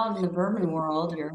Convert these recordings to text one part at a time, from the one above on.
out in the bourbon world, you're.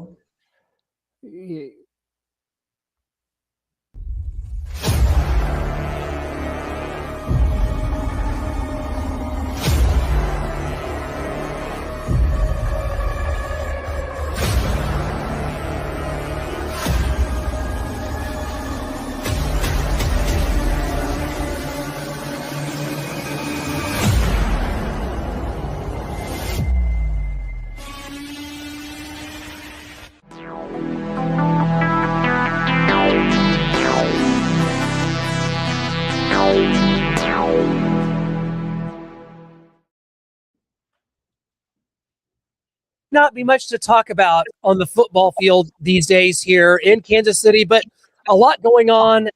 Not be much to talk about on the football field these days here in Kansas City, but a lot going on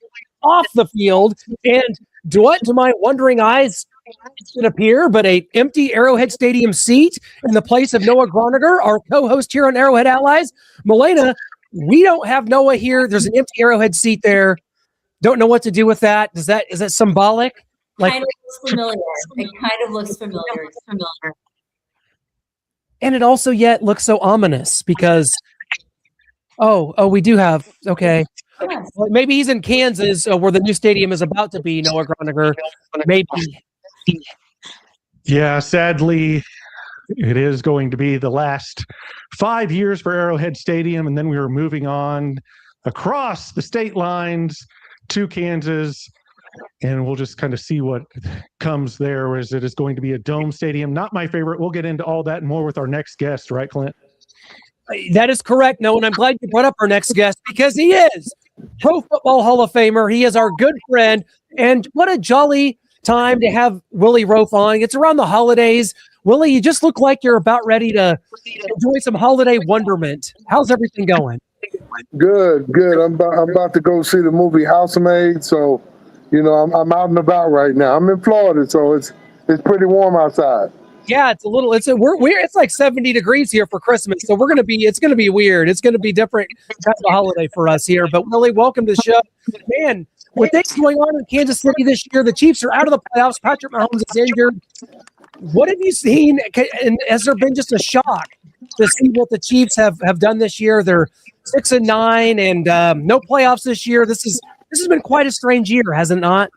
off the field. And what to my wondering eyes should appear but a empty Arrowhead Stadium seat in the place of Noah Groniger, our co-host here on Arrowhead Allies. Milena, we don't have Noah here. There's an empty Arrowhead seat there. Don't know what to do with that. Is that symbolic? Kind of looks familiar. It kind of looks familiar. It's familiar. And it also yet looks so ominous because, we do have, okay. Yes. Well, maybe he's in Kansas where the new stadium is about to be, Noah Groniger. Maybe. Yeah, sadly, it is going to be the last 5 years for Arrowhead Stadium, and then we were moving on across the state lines to Kansas. And we'll just kind of see what comes there, as it is going to be a dome stadium. Not my favorite. We'll get into all that and more with our next guest, right, Clint? That is correct, Noah, and I'm glad you brought up our next guest because he is Pro Football Hall of Famer. He is our good friend, and what a jolly time to have Willie Roaf on. It's around the holidays. Willie, you just look like you're about ready to enjoy some holiday wonderment. How's everything going? Good. I'm about to go see the movie Housemaid, so I'm out and about right now. I'm in Florida, so it's pretty warm outside. Yeah, it's like 70 degrees here for Christmas, so it's gonna be weird. It's gonna be different kind of a holiday for us here. But Willie, welcome to the show, man. With things going on in Kansas City this year, the Chiefs are out of the playoffs. Patrick Mahomes is injured. What have you seen? And has there been just a shock to see what the Chiefs have done this year? They're 6-9 and no playoffs this year. This has been quite a strange year, has it not?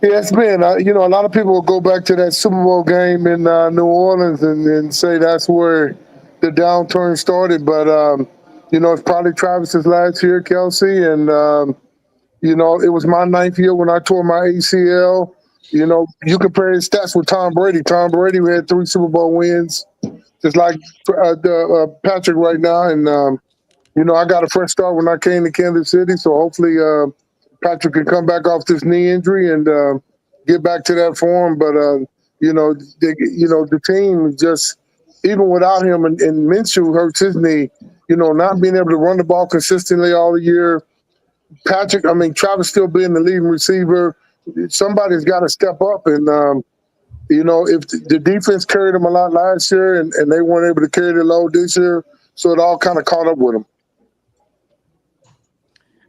Yeah, it's been. A lot of people will go back to that Super Bowl game in New Orleans and say that's where the downturn started. But, it's probably Travis's last year, Kelsey. And, it was my 9th year when I tore my ACL. You compare his stats with Tom Brady. Tom Brady had 3 Super Bowl wins, just like Patrick right now. And, I got a fresh start when I came to Kansas City. So hopefully Patrick can come back off this knee injury and get back to that form. But, the team just, even without him and Minshew hurts his knee, not being able to run the ball consistently all year. Travis still being the leading receiver. Somebody's got to step up. And, if the defense carried them a lot last year and they weren't able to carry the load this year, so it all kind of caught up with them.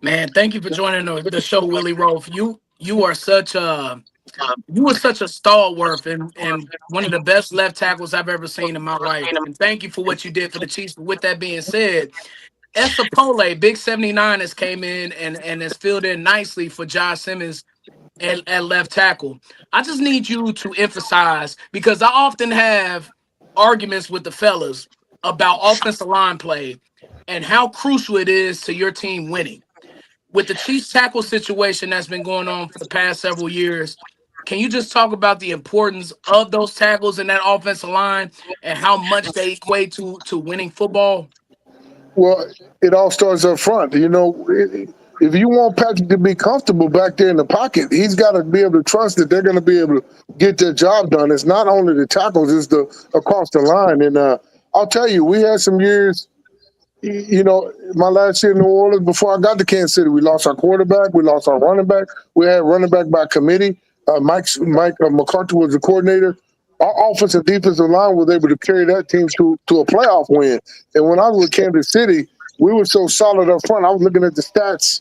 Man, thank you for joining the show, Willie Roaf. You are such a stalwart and one of the best left tackles I've ever seen in my life. And thank you for what you did for the Chiefs. With that being said, Esapole, Big 79 has came in and has filled in nicely for Josh Simmons at left tackle. I just need you to emphasize, because I often have arguments with the fellas about offensive line play and how crucial it is to your team winning. With the Chiefs tackle situation that's been going on for the past several years, can you just talk about the importance of those tackles in that offensive line and how much they equate to winning football? Well, it all starts up front. If you want Patrick to be comfortable back there in the pocket, he's got to be able to trust that they're going to be able to get their job done. It's not only the tackles, it's across the line. And I'll tell you, we had some years, my last year in New Orleans, before I got to Kansas City, we lost our quarterback, we lost our running back. We had running back by committee. Mike McCarthy was the coordinator. Our offensive defensive line was able to carry that team to a playoff win. And when I was with Kansas City, we were so solid up front. I was looking at the stats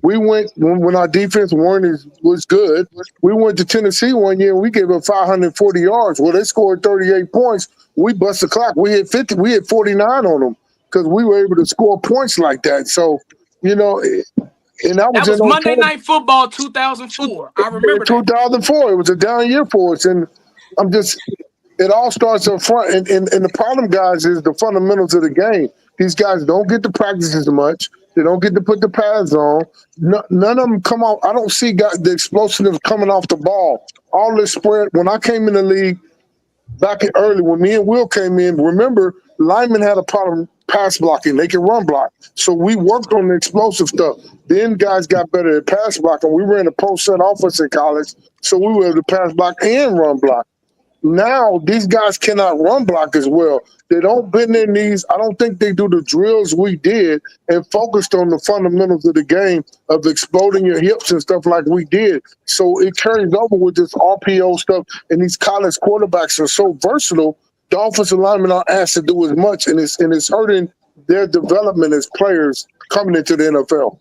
We went when our defense was good. We went to Tennessee one year and we gave up 540 yards. Well, they scored 38 points. We bust the clock. We hit 50. We hit 49 on them because we were able to score points like that. So, and that That was was in Monday Night Football 2004. I remember that. 2004. It was a down year for us, and it all starts up front. And the problem, guys, is the fundamentals of the game. These guys don't get to practice as much. They don't get to put the pads on. None of them come off. I don't see the explosiveness coming off the ball. All this spread. When I came in the league back in early, when me and Will came in, remember, linemen had a problem pass blocking. They can run block. So we worked on the explosive stuff. Then guys got better at pass blocking. We ran a pro-set offense in college, so we were able to pass block and run block. Now these guys cannot run block as well. They don't bend their knees. I don't think they do the drills we did and focused on the fundamentals of the game of exploding your hips and stuff like we did. So it carries over with this RPO stuff, and these college quarterbacks are so versatile. The offensive linemen aren't asked to do as much, and it's hurting their development as players coming into the NFL.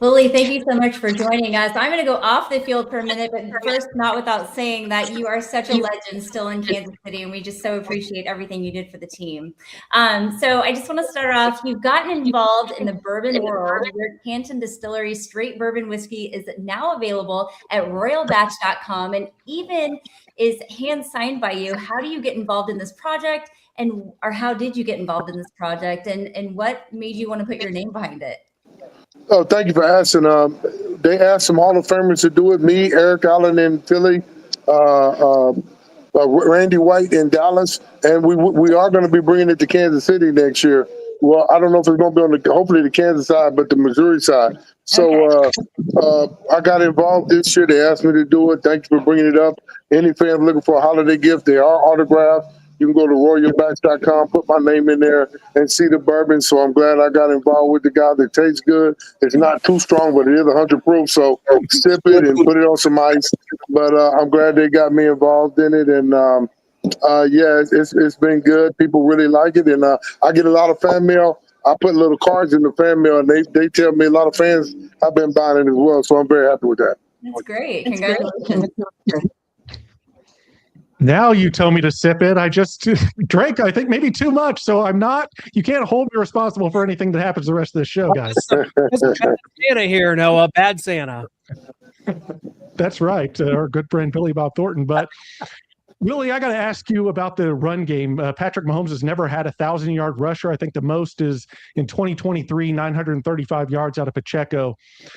Willie, thank you so much for joining us. I'm going to go off the field for a minute, but first, not without saying that you are such a legend still in Kansas City, and we just so appreciate everything you did for the team. So I just want to start off. You've gotten involved in the bourbon world. Your Canton Distillery straight bourbon whiskey is now available at royalbatch.com and even is hand-signed by you. How do you get involved in this project, or how did you get involved in this project, and what made you want to put your name behind it? Oh, thank you for asking. They asked some Hall of Famers to do it. Me, Eric Allen in Philly, Randy White in Dallas, and we are going to be bringing it to Kansas City next year. Well, I don't know if it's going to be on hopefully the Kansas side, but the Missouri side. So I got involved this year. They asked me to do it. Thank you for bringing it up. Any fans looking for a holiday gift, they are autographed. You can go to royalbatch.com, put my name in there, and see the bourbon. So I'm glad I got involved with the guy. That tastes good. It's not too strong, but it is 100 proof. So sip it and put it on some ice. But I'm glad they got me involved in it. And it's been good. People really like it. And I get a lot of fan mail. I put little cards in the fan mail, and they tell me a lot of fans have been buying it as well. So I'm very happy with that. That's great. Congratulations. Now you tell me to sip it. I just drank, I think, maybe too much. So you can't hold me responsible for anything that happens the rest of the show, guys. That's bad Santa here, Noah. Bad Santa. That's right. Our good friend Billy Bob Thornton. But Willie, I got to ask you about the run game. Patrick Mahomes has never had a 1,000-yard rusher. I think the most is in 2023, 935 yards out of Pacheco.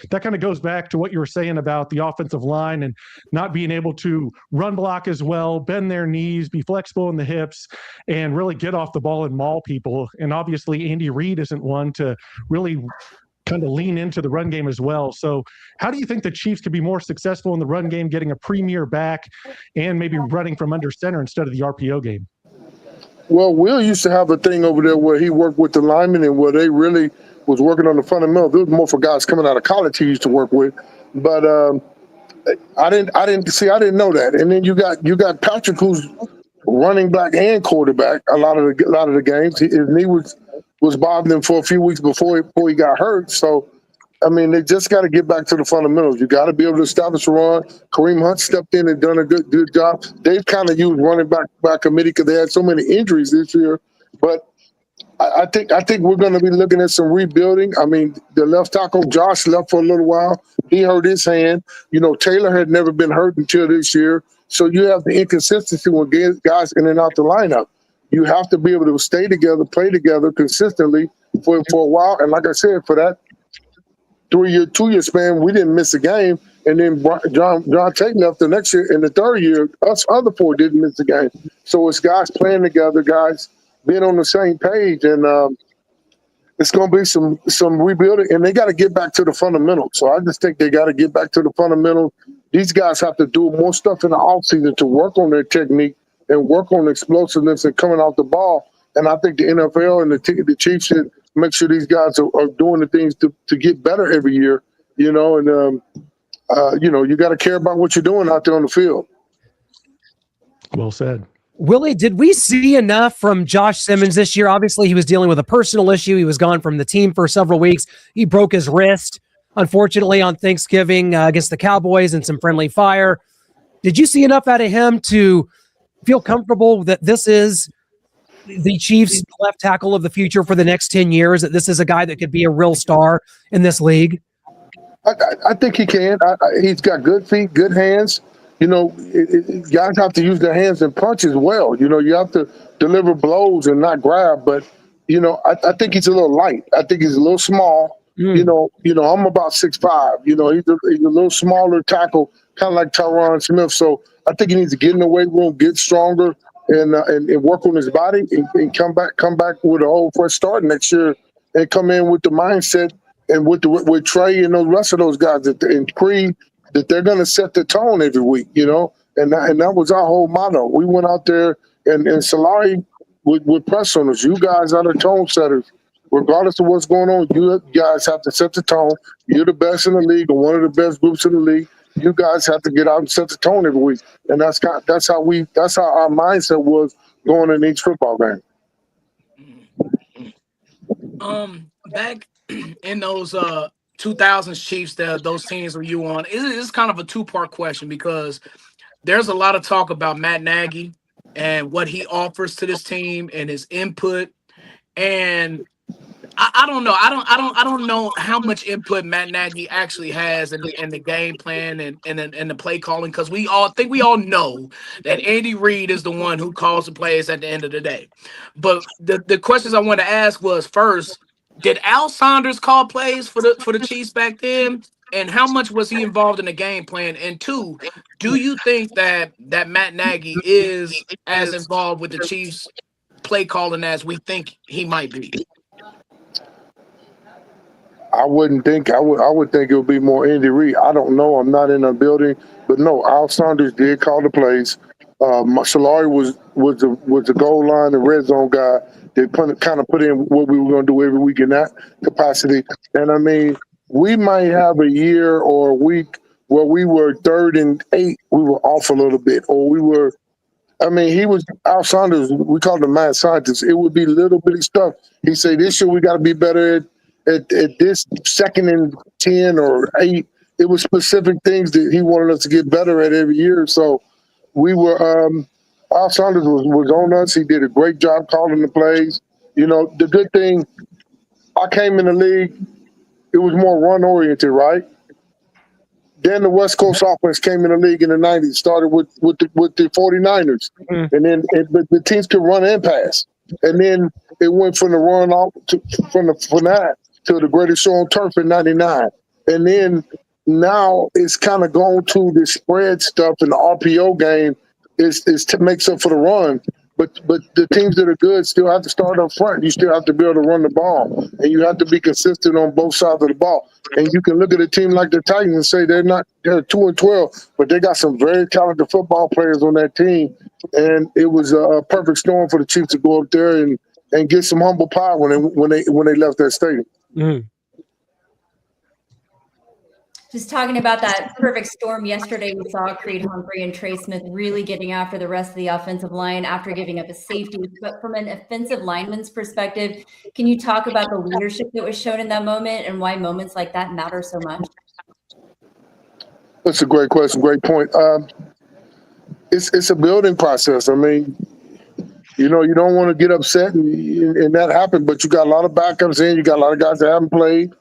That kind of goes back to what you were saying about the offensive line and not being able to run block as well, bend their knees, be flexible in the hips, and really get off the ball and maul people. And obviously, Andy Reid isn't one to really kind of lean into the run game as well. So how do you think the Chiefs could be more successful in the run game, getting a premier back and maybe running from under center instead of the RPO game? Well, Will used to have a thing over there where he worked with the linemen and where they really was working on the fundamentals. It was more for guys coming out of college he used to work with. But I didn't know that. And then you got Patrick, who's running back and quarterback a lot of the games. His knee was bothering him for a few weeks before he got hurt. So, I mean, they just got to get back to the fundamentals. You got to be able to establish a run. Kareem Hunt stepped in and done a good job. They've kind of used running back by committee because they had so many injuries this year. But I think we're going to be looking at some rebuilding. I mean, the left tackle, Josh, left for a little while. He hurt his hand. Taylor had never been hurt until this year. So you have the inconsistency with guys in and out the lineup. You have to be able to stay together, play together consistently for a while. And like I said, for that 2-year span, we didn't miss a game. And then John Tate left the next year. And the third year, us other four didn't miss a game. So it's guys playing together, guys being on the same page. And it's going to be some rebuilding. And they got to get back to the fundamentals. So I just think they got to get back to the fundamentals. These guys have to do more stuff in the offseason to work on their technique and work on explosiveness and coming off the ball. And I think the NFL and the Chiefs should make sure these guys are doing the things to get better every year, you got to care about what you're doing out there on the field. Well said. Willie, did we see enough from Josh Simmons this year? Obviously, he was dealing with a personal issue. He was gone from the team for several weeks. He broke his wrist, unfortunately, on Thanksgiving against the Cowboys and some friendly fire. Did you see enough out of him to feel comfortable that this is the Chiefs' left tackle of the future for the next 10 years, that this is a guy that could be a real star in this league? I think he can. He's got good feet, good hands. You know, guys have to use their hands and punch as well. You know, you have to deliver blows and not grab. But, you know, I think he's a little light. I think he's a little small. You know, I'm about 6'5". You know, he's a little smaller tackle, kind of like Tyron Smith. So I think he needs to get in the weight room, get stronger, and work on his body and come back with a whole fresh start next year and come in with the mindset and with Trey and the rest of those guys and Creed, that they're going to set the tone every week, you know, and that was our whole motto. We went out there and Solari would press on us. You guys are the tone setters. Regardless of what's going on, you guys have to set the tone. You're the best in the league or one of the best groups in the league. You guys have to get out and set the tone every week. And that's how our mindset was going in each football game. Back in those 2000s Chiefs, those teams were you on? It's kind of a two-part question because there's a lot of talk about Matt Nagy and what he offers to this team and his input. And I don't know. I don't know how much input Matt Nagy actually has in the game plan and the play calling, because we all know that Andy Reid is the one who calls the plays at the end of the day. But the questions I want to ask was, first, did Al Saunders call plays for the Chiefs back then? And how much was he involved in the game plan? And two, do you think that Matt Nagy is as involved with the Chiefs play calling as we think he might be? I wouldn't think. I would think it would be more Andy Reid. I don't know. I'm not in a building, but no, Al Saunders did call the plays. Solari was the goal line and red zone guy. They kind of put in what we were going to do every week in that capacity. And I mean, we might have a year or a week where we were 3rd and 8. We were off a little bit, or we were. I mean, he was Al Saunders. We called him mad scientist. It would be little bitty stuff. He said, "This year we got to be better at this 2nd and 10 or 8." It was specific things that he wanted us to get better at every year. So we were. Al Saunders was on us. He did a great job calling the plays. You know, the good thing, I came in the league, it was more run-oriented, right? Then the West Coast offense came in the league in the 90s, started with the 49ers. Mm-hmm. And then the teams could run and pass. And then it went from the run off from that to the greatest show on turf in 99. And then now it's kind of gone to the spread stuff, and the RPO game is makes up for the run. But the teams that are good still have to start up front. You still have to be able to run the ball, and you have to be consistent on both sides of the ball. And you can look at a team like the Titans and say they're 2-12, but they got some very talented football players on that team. And it was a perfect storm for the Chiefs to go up there and get some humble pie when they left that stadium. Mm. Just talking about that perfect storm yesterday, we saw Creed Humphrey and Trey Smith really getting after the rest of the offensive line after giving up a safety. But from an offensive lineman's perspective, can you talk about the leadership that was shown in that moment and why moments like that matter so much? That's a great question, great point. It's a building process. I mean, you know, you don't want to get upset and that happened, but you got a lot of backups in. You got a lot of guys that haven't played.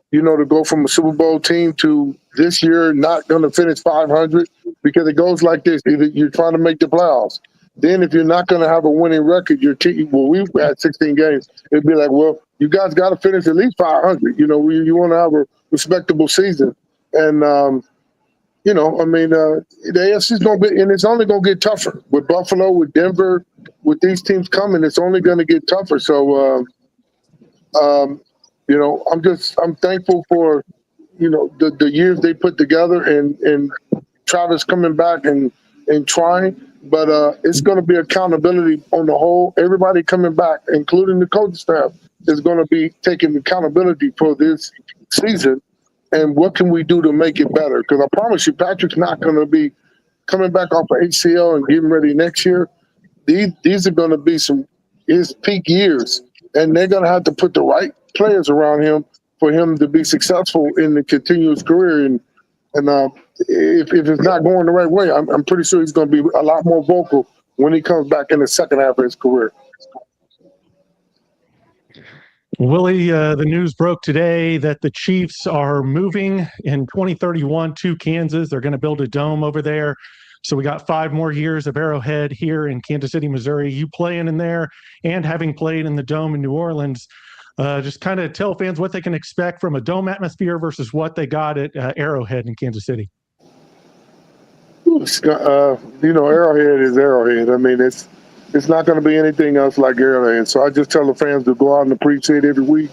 You know, to go from a Super Bowl team to this year not going to finish 500, because it goes like this. Either you're trying to make the playoffs. Then if you're not going to have a winning record, your team, well, we've had 16 games. It'd be like, well, you guys got to finish at least 500. You know, you want to have a respectable season. And, you know, I mean, the AFC's going to be – and it's only going to get tougher. With Buffalo, with Denver, with these teams coming, it's only going to get tougher. So, you know, I'm thankful for, you know, the years they put together and Travis coming back and trying. But it's going to be accountability on the whole. Everybody coming back, including the coaching staff, is going to be taking accountability for this season. And what can we do to make it better? Because I promise you, Patrick's not going to be coming back off of ACL and getting ready next year, these are going to be his peak years, and they're going to have to put the right players around him for him to be successful in the continuous career. And if it's not going the right way, I'm pretty sure he's going to be a lot more vocal when he comes back in the second half of his career. Willie, the news broke today that the Chiefs are moving in 2031 to Kansas. They're going to build a dome over there. So we got 5 more years of Arrowhead here in Kansas City, Missouri. You playing in there and having played in the dome in New Orleans. Just kind of tell fans what they can expect from a dome atmosphere versus what they got at Arrowhead in Kansas City. Arrowhead is Arrowhead. I mean, it's not going to be anything else like Arrowhead. So I just tell the fans to go out and appreciate every week,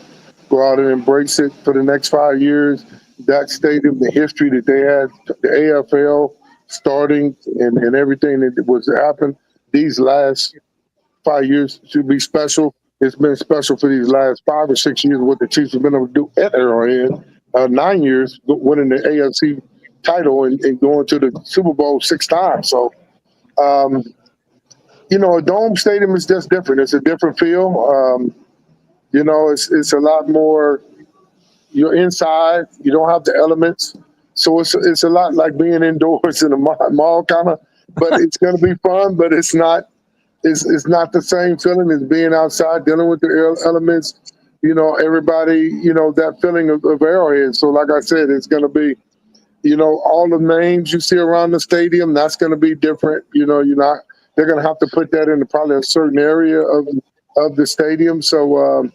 go out and embrace it for the next 5 years. That stadium, the history that they had, the AFL starting and everything that was happened, these last 5 years should be special. It's been special for these last 5 or 6 years, what the Chiefs have been able to do at Arrowhead. 9 years winning the AFC title and going to the Super Bowl 6 times. So, a dome stadium is just different. It's a different feel. It's a lot more. You're inside. You don't have the elements, so it's a lot like being indoors in a mall kind of. But it's going to be fun. But it's not. It's not the same feeling as being outside dealing with the elements. Everybody. That feeling of Arrowhead. So, like I said, it's going to be. All the names you see around the stadium, that's going to be different. They're going to have to put that in probably a certain area of the stadium. So,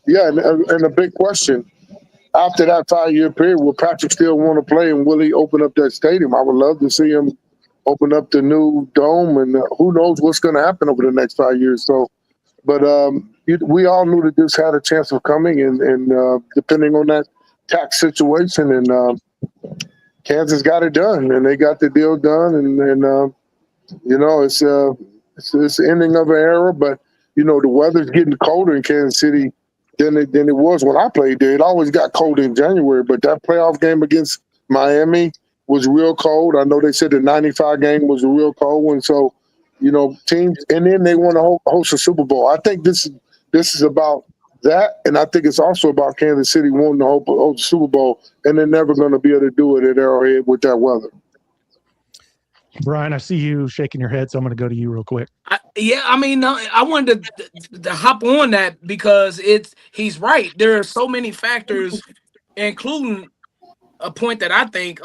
and a big question, after that 5-year period, will Patrick still want to play and will he open up that stadium? I would love to see him open up the new dome, and who knows what's going to happen over the next 5 years. So, but we all knew that this had a chance of coming, and depending on that tax situation, and Kansas got it done, and they got the deal done, and it's the ending of an era. But the weather's getting colder in Kansas City than it was when I played there. It always got cold in January, but that playoff game against Miami was real cold. I know they said the '95 game was a real cold one. So, teams, and then they want to host a Super Bowl. I think this is about that, and I think it's also about Kansas City wanting to host the Super Bowl, and they're never going to be able to do it at Arrowhead with that weather. Brian, I see you shaking your head, so I'm going to go to you real quick. I wanted to hop on that because he's right. There are so many factors, including a point that I think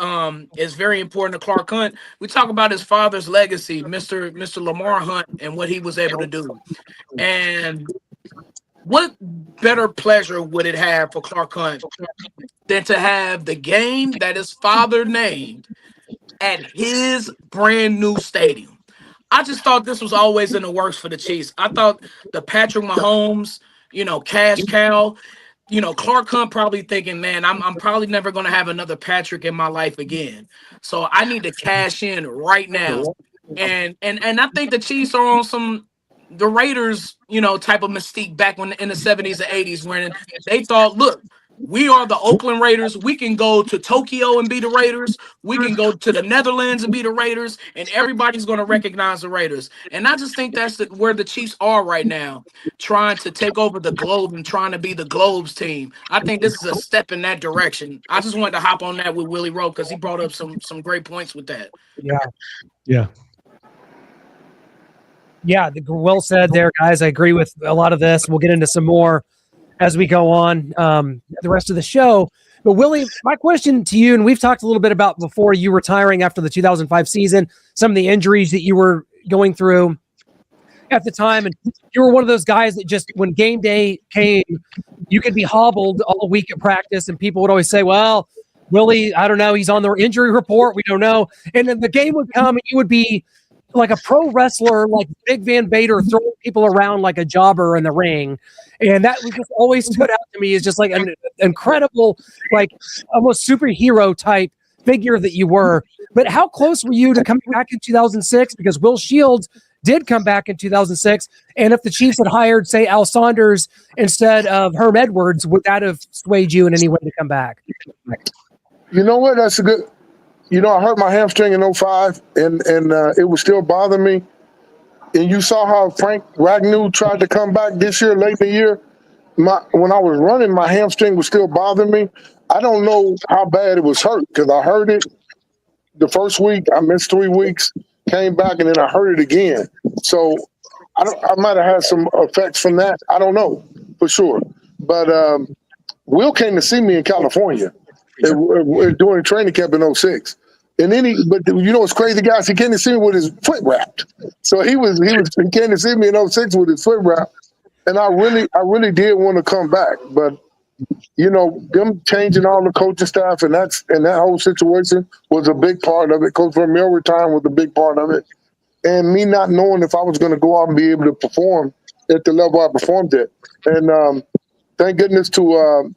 is very important to Clark Hunt. We talk about his father's legacy, Mr. Lamar Hunt, and what he was able to do. And what better pleasure would it have for Clark Hunt than to have the game that his father named at his brand new stadium? I just thought this was always in the works for the Chiefs. I thought the Patrick Mahomes, cash cow, Clark Hunt probably thinking, man, I'm probably never going to have another Patrick in my life again. So I need to cash in right now. And I think the Chiefs are on the Raiders, type of mystique back in the 70s and 80s when they thought, look, we are the Oakland Raiders. We can go to Tokyo and be the Raiders. We can go to the Netherlands and be the Raiders, and everybody's going to recognize the Raiders. And I just think that's where the Chiefs are right now, trying to take over the globe and trying to be the Globes team. I think this is a step in that direction. I just wanted to hop on that with Willie Roaf because he brought up some great points with that. Yeah. Well said there, guys. I agree with a lot of this. We'll get into some more as we go on the rest of the show. But Willie, my question to you, and we've talked a little bit about before you retiring after the 2005 season, some of the injuries that you were going through at the time. And you were one of those guys that just, when game day came, you could be hobbled all week at practice. And people would always say, well, Willie, I don't know. He's on the injury report. We don't know. And then the game would come and you would be like a pro wrestler, like Big Van Vader, throwing people around like a jobber in the ring. And that was just always stood out to me as just like an incredible, like almost superhero type figure that you were. But how close were you to coming back in 2006? Because Will Shields did come back in 2006. And if the Chiefs had hired, say, Al Saunders instead of Herm Edwards, would that have swayed you in any way to come back? You know what? That's a good I hurt my hamstring in '05, and it was still bothering me. And you saw how Frank Ragnow tried to come back this year, late in the year. When I was running, my hamstring was still bothering me. I don't know how bad it was hurt because I heard it the first week. I missed 3 weeks, came back, and then I heard it again. So I might have had some effects from that. I don't know for sure. But Will came to see me in California during training camp in '06. And then but what's crazy, guys? He came to see me with his foot wrapped. So he came to see me in '06 with his foot wrapped. And I really did want to come back. But, them changing all the coaching staff and that whole situation was a big part of it. Coach Vermeer retiring was a big part of it. And me not knowing if I was going to go out and be able to perform at the level I performed at. And thank goodness to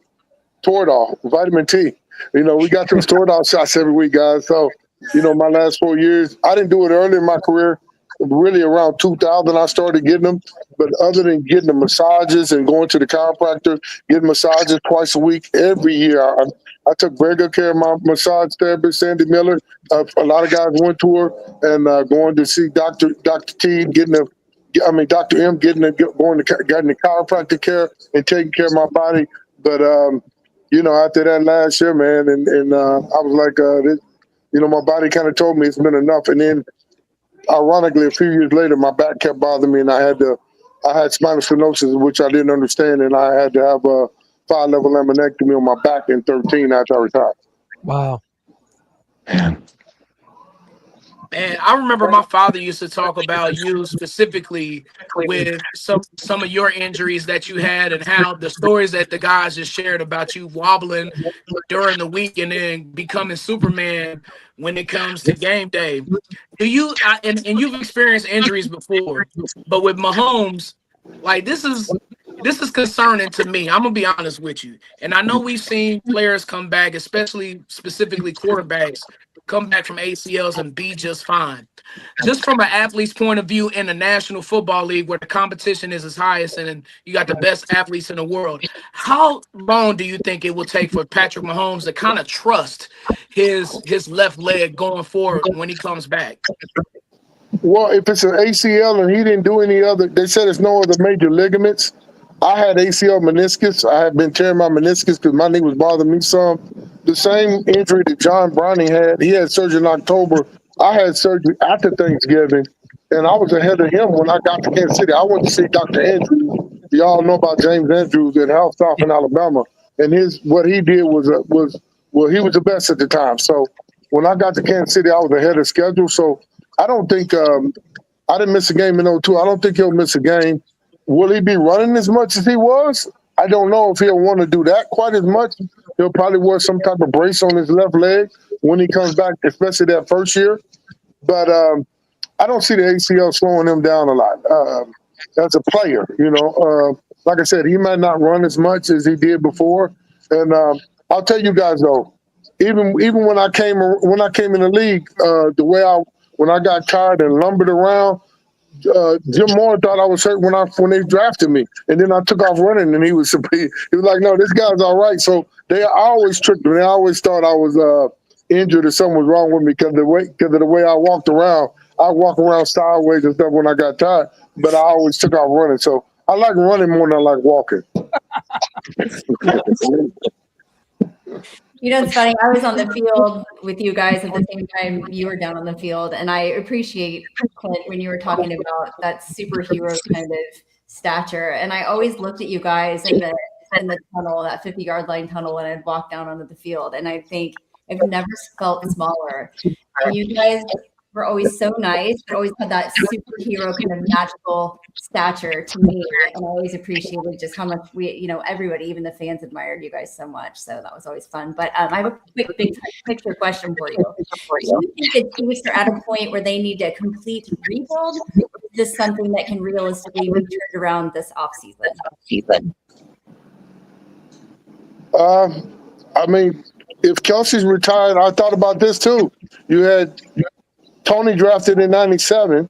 Toradol, vitamin T. We got those Toradol shots every week, guys. So, my last 4 years, I didn't do it early in my career. Really around 2000, I started getting them. But other than getting the massages and going to the chiropractor, getting massages twice a week, every year, I took very good care of my massage therapist, Sandy Miller. A lot of guys went to her and going to see Dr. T, Dr. M, getting the chiropractic care and taking care of my body. But after that last year, man, and I was like, my body kind of told me it's been enough. And then, ironically, a few years later, my back kept bothering me, and I had spinal stenosis, which I didn't understand, and I had to have a 5-level laminectomy on my back in 13 after I retired. Wow. Man, I remember my father used to talk about you specifically with some of your injuries that you had and how the stories that the guys just shared about you wobbling during the week and then becoming Superman when it comes to game day. Do you and you've experienced injuries before, but with Mahomes, like this is concerning to me. I'm gonna be honest with you. And I know we've seen players come back, specifically quarterbacks, come back from ACLs and be just fine. Just from an athlete's point of view in the National Football League where the competition is as highest and you got the best athletes in the world, how long do you think it will take for Patrick Mahomes to kind of trust his left leg going forward when he comes back? Well, if it's an ACL and he didn't do any other, they said there's no other major ligaments. I had ACL meniscus. I had been tearing my meniscus because my knee was bothering me some. The same injury that John Browning had, he had surgery in October. I had surgery after Thanksgiving, and I was ahead of him when I got to Kansas City. I went to see Dr. Andrews. Y'all know about James Andrews at Health South in Alabama, and what he did was he was the best at the time. So when I got to Kansas City, I was ahead of schedule. So I don't think I didn't miss a game in '02. I don't think he'll miss a game. Will he be running as much as he was? I don't know if he'll want to do that quite as much. He'll probably wear some type of brace on his left leg when he comes back, especially that first year. But I don't see the ACL slowing him down a lot as a player. Like I said, he might not run as much as he did before. And I'll tell you guys though, even when I came in the league, when I got tired and lumbered around. Jim Moore thought I was hurt when they drafted me, and then I took off running, and he was like, "No, this guy's all right." So they always tricked me. They always thought I was injured or something was wrong with me because of the way I walked around. I walk around sideways and stuff when I got tired, but I always took off running. So I like running more than I like walking. It's funny. I was on the field with you guys at the same time you were down on the field, and I appreciate, Clint, when you were talking about that superhero kind of stature. And I always looked at you guys in the tunnel, that 50-yard line tunnel, when I'd walk down onto the field, and I think I've never felt smaller. And you guys were always so nice, but always had that superhero kind of magical stature to me. And I always appreciated just how much everybody, even the fans, admired you guys so much. So that was always fun. But I have a quick big picture question for you. Do you think the Chiefs are at a point where they need a complete rebuild? Is this something that can realistically be turned around this offseason? I mean, if Kelsey's retired, I thought about this too. You had Tony drafted in '97.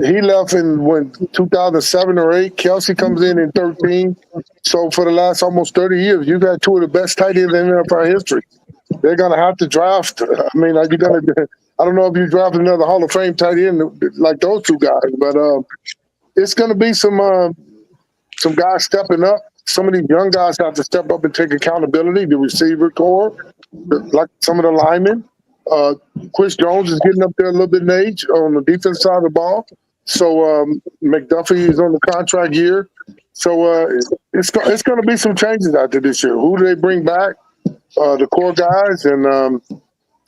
He left in 2007 or 8. Kelsey comes in 13. So for the last almost 30 years, you've had two of the best tight ends in NFL history. they're going to have to draft. I mean, are you going to? I don't know if you draft another Hall of Fame tight end like those two guys, but it's going to be some guys stepping up. Some of these young guys have to step up and take accountability. The receiver core, like some of the linemen. Chris Jones is getting up there a little bit in age on the defense side of the ball. So McDuffie is on the contract year. So it's going to be some changes out there this year. Who do they bring back? The core guys, and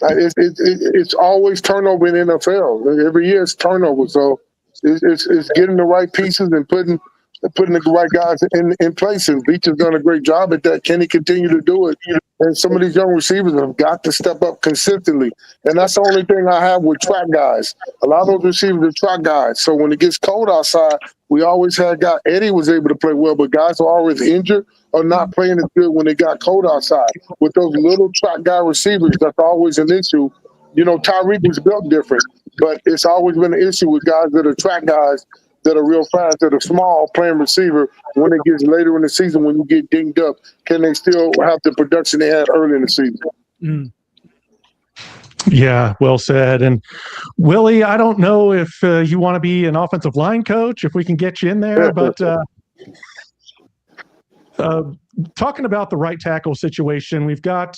it's always turnover in the NFL. Every year it's turnover. So it's getting the right pieces and putting the right guys in place. And Beach has done a great job at that. Can he continue to do it? And some of these young receivers have got to step up consistently. And that's the only thing I have with track guys. A lot of those receivers are track guys. So when it gets cold outside, we always had guys. Eddie was able to play well, but guys are always injured or not playing as good when it got cold outside. With those little track guy receivers, that's always an issue. You know, Tyreek was built different, but it's always been an issue with guys that are track guys that are real fast, that are small, playing receiver. When it gets later in the season, when you get dinged up, can they still have the production they had early in the season? Mm. Yeah, well said. And Willie, I don't know if you want to be an offensive line coach, if we can get you in there, but talking about the right tackle situation, we've got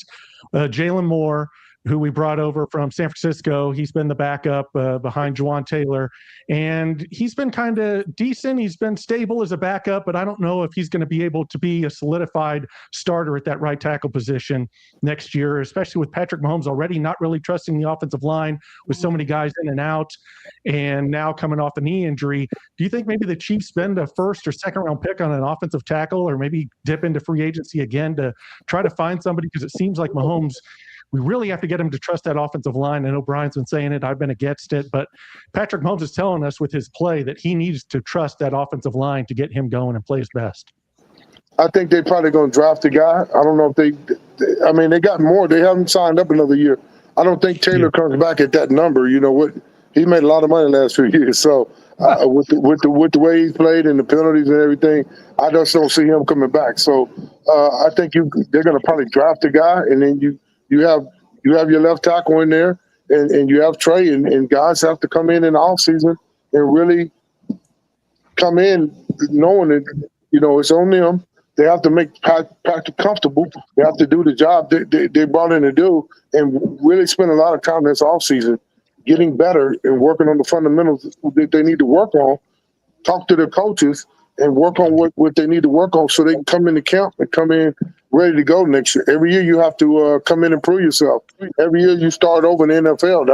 Jalen Moore, who we brought over from San Francisco. He's been the backup behind Juwan Taylor, and he's been kind of decent. He's been stable as a backup, but I don't know if he's going to be able to be a solidified starter at that right tackle position next year, especially with Patrick Mahomes already not really trusting the offensive line with so many guys in and out, and now coming off a knee injury. Do you think maybe the Chiefs spend a first or second round pick on an offensive tackle, or maybe dip into free agency again to try to find somebody? Because it seems like Mahomes, we really have to get him to trust that offensive line. I know Brian's been saying it. I've been against it. But Patrick Mahomes is telling us with his play that he needs to trust that offensive line to get him going and play his best. I think they're probably going to draft a guy. I don't know if they got more. They haven't signed up another year. I don't think Taylor comes back at that number. You know what? He made a lot of money the last few years. So with the way he's played and the penalties and everything, I just don't see him coming back. So I think they're going to probably draft a guy, and then you have your left tackle in there, and you have Trey, and guys have to come in the offseason and really come in knowing that, you know, it's on them. They have to make Patrick comfortable. They have to do the job they brought in to do, and really spend a lot of time this offseason getting better and working on the fundamentals that they need to work on, talk to their coaches, and work on what they need to work on so they can come into camp and come in ready to go next year. Every year you have to come in and prove yourself. Every year you start over in the NFL.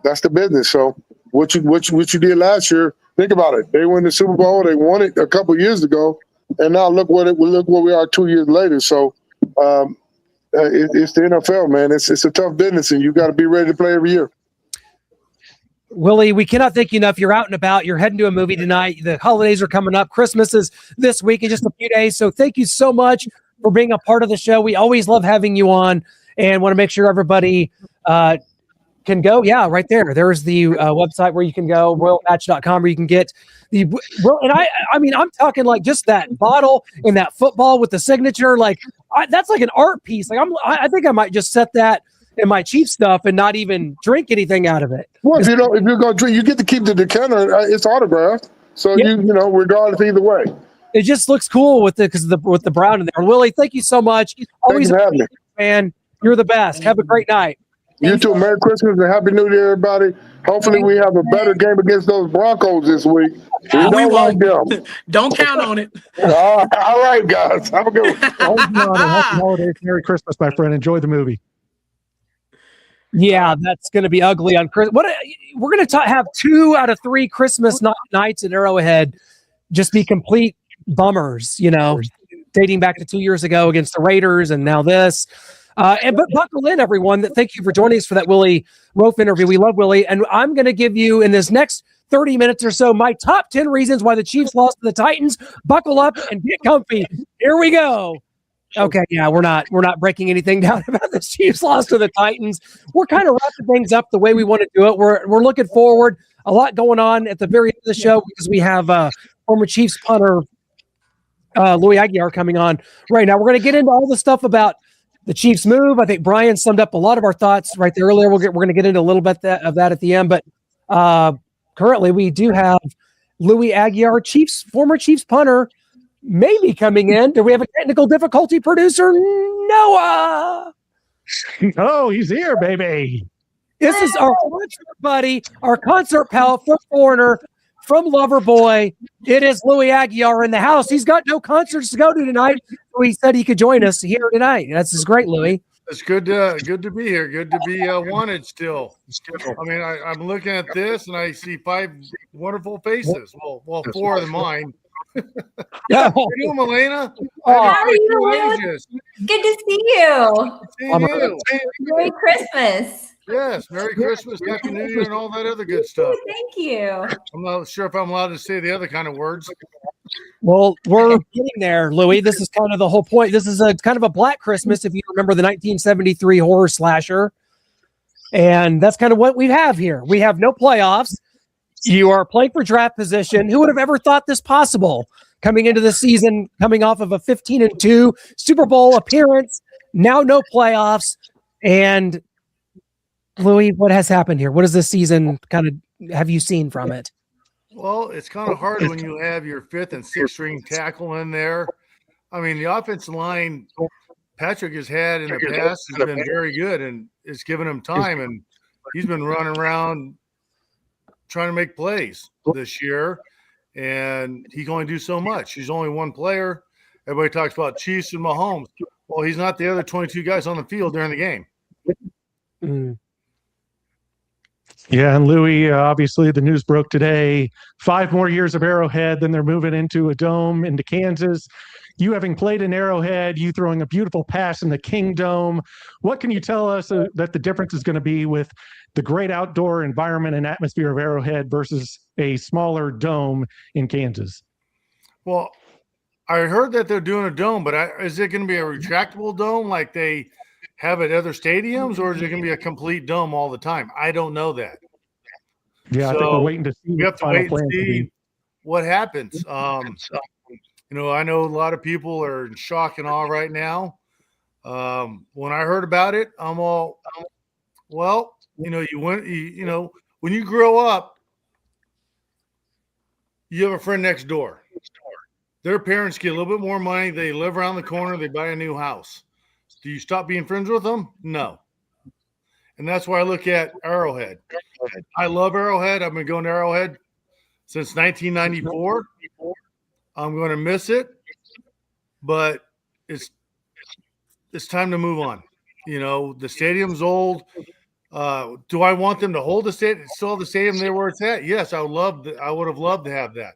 That's the business. So what you did last year, think about it. They won the Super Bowl. They won it a couple of years ago, and now look where we are 2 years later. So it's the NFL, man. It's a tough business, and you got to be ready to play every year. Willie, we cannot thank you enough. You're out and about. You're heading to a movie tonight. The holidays are coming up. Christmas is this week in just a few days. So thank you so much for being a part of the show. We always love having you on, and want to make sure everybody can go. Yeah, right there. There's the website where you can go, royalpatch.com, where you can get the and I mean, I'm talking like just that bottle and that football with the signature. Like that's like an art piece. Like I think I might just set that in my Chiefs stuff and not even drink anything out of it. Well, if you're going to drink, you get to keep the decanter. It's autographed, so you know, regardless either way. It just looks cool with the brown in there. Willie, thank you so much. Always a fan. You're the best. Have a great night. You too. Merry Christmas and Happy New Year, everybody. Hopefully we have a better game against those Broncos this week. We won't. Don't count on it. All right, guys. Have a good one. Happy holidays. Merry Christmas, my friend. Enjoy the movie. Yeah, that's going to be ugly on Christmas. We're going to have 2 out of 3 Christmas nights at Arrowhead just be complete bummers, you know, dating back to 2 years ago against the Raiders, and now this. But buckle in, everyone. Thank you for joining us for that Willie Roaf interview. We love Willie, and I'm going to give you in this next 30 minutes or so my top 10 reasons why the Chiefs lost to the Titans. Buckle up and get comfy. Here we go. Okay, yeah, we're not breaking anything down about the Chiefs loss to the Titans. We're kind of wrapping things up the way we want to do it. We're looking forward. A lot going on at the very end of the show because we have former Chiefs punter Louie Aguiar coming on right now. We're going to get into all the stuff about the Chiefs move. I think Brian summed up a lot of our thoughts right there earlier. We're going to get into a little bit of that at the end, but currently we do have Louie Aguiar, former Chiefs punter, maybe coming in. Do we have a technical difficulty, producer Noah? Oh, he's here, baby. This is our concert buddy, our concert pal from Foreigner, from Loverboy. It is Louie Aguiar in the house. He's got no concerts to go to tonight, so he said he could join us here tonight. That's great, Louie. It's good to be here. Good to be wanted still. I mean, I'm looking at this and I see 5 wonderful faces. Well, 4 than mine. Yeah. How you doing, Milena? How are you? Good to see you. Merry Christmas. Yes, Merry Christmas, Happy New Year, and all that other good stuff. Thank you. I'm not sure if I'm allowed to say the other kind of words. Well, we're getting there, Louie. This is kind of the whole point. This is a kind of a Black Christmas, if you remember the 1973 horror slasher. And that's kind of what we have here. We have no playoffs. You are playing for draft position. Who would have ever thought this possible? Coming into the season, coming off of a 15-2 Super Bowl appearance, now no playoffs. And Louie, what has happened here? What does this season kind of have you seen from it? Well, it's kind of hard when you have your 5th and 6th string tackle in there. I mean, the offensive line Patrick has had in the past has been very good, and it's given him time, and he's been running around trying to make plays this year, and he can only do so much. He's only one player. Everybody talks about Chiefs and Mahomes. Well, he's not the other 22 guys on the field during the game. Mm. Yeah, and Louie, obviously the news broke today. 5 more years of Arrowhead, then they're moving into a dome into Kansas. You having played in Arrowhead, you throwing a beautiful pass in the King Dome. What can you tell us that the difference is going to be with the great outdoor environment and atmosphere of Arrowhead versus a smaller dome in Kansas? Well, I heard that they're doing a dome, but is it going to be a retractable dome like they have at other stadiums, or is it going to be a complete dome all the time? I don't know that. Yeah, I think we're waiting to see. We have to wait and see what happens. You know, I know a lot of people are in shock and awe right now. When I heard about it, I'm all, well, you know, when you grow up, you have a friend next door. Their parents get a little bit more money. They live around the corner. They buy a new house. Do you stop being friends with them? No. And that's why I look at Arrowhead. I love Arrowhead. I've been going to Arrowhead since 1994. I'm going to miss it, but it's time to move on. You know, the stadium's old. Do I want them to hold the stadium, still have the stadium there where it's at? Yes, I would have loved to have that.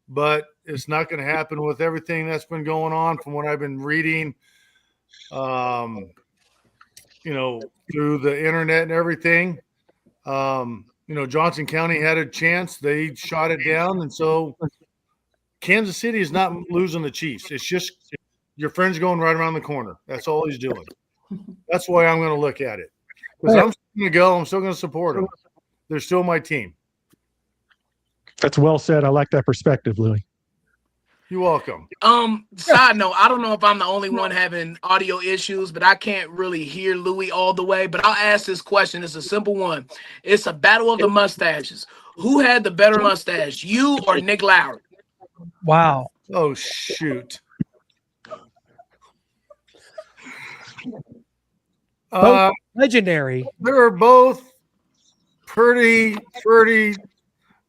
But it's not going to happen with everything that's been going on from what I've been reading, you know, through the internet and everything. You know, Johnson County had a chance. They shot it down. And so Kansas City is not losing the Chiefs. It's just your friend's going right around the corner. That's all he's doing. That's why I'm going to look at it. Because I'm still going to go. I'm still going to support them. They're still my team. That's well said. I like that perspective, Louie. You're welcome. Side note, I don't know if I'm the only one having audio issues, but I can't really hear Louie all the way. But I'll ask this question. It's a simple one. It's a battle of the mustaches. Who had the better mustache, you or Nick Lowry? Wow. Oh, shoot. Both legendary. They were both pretty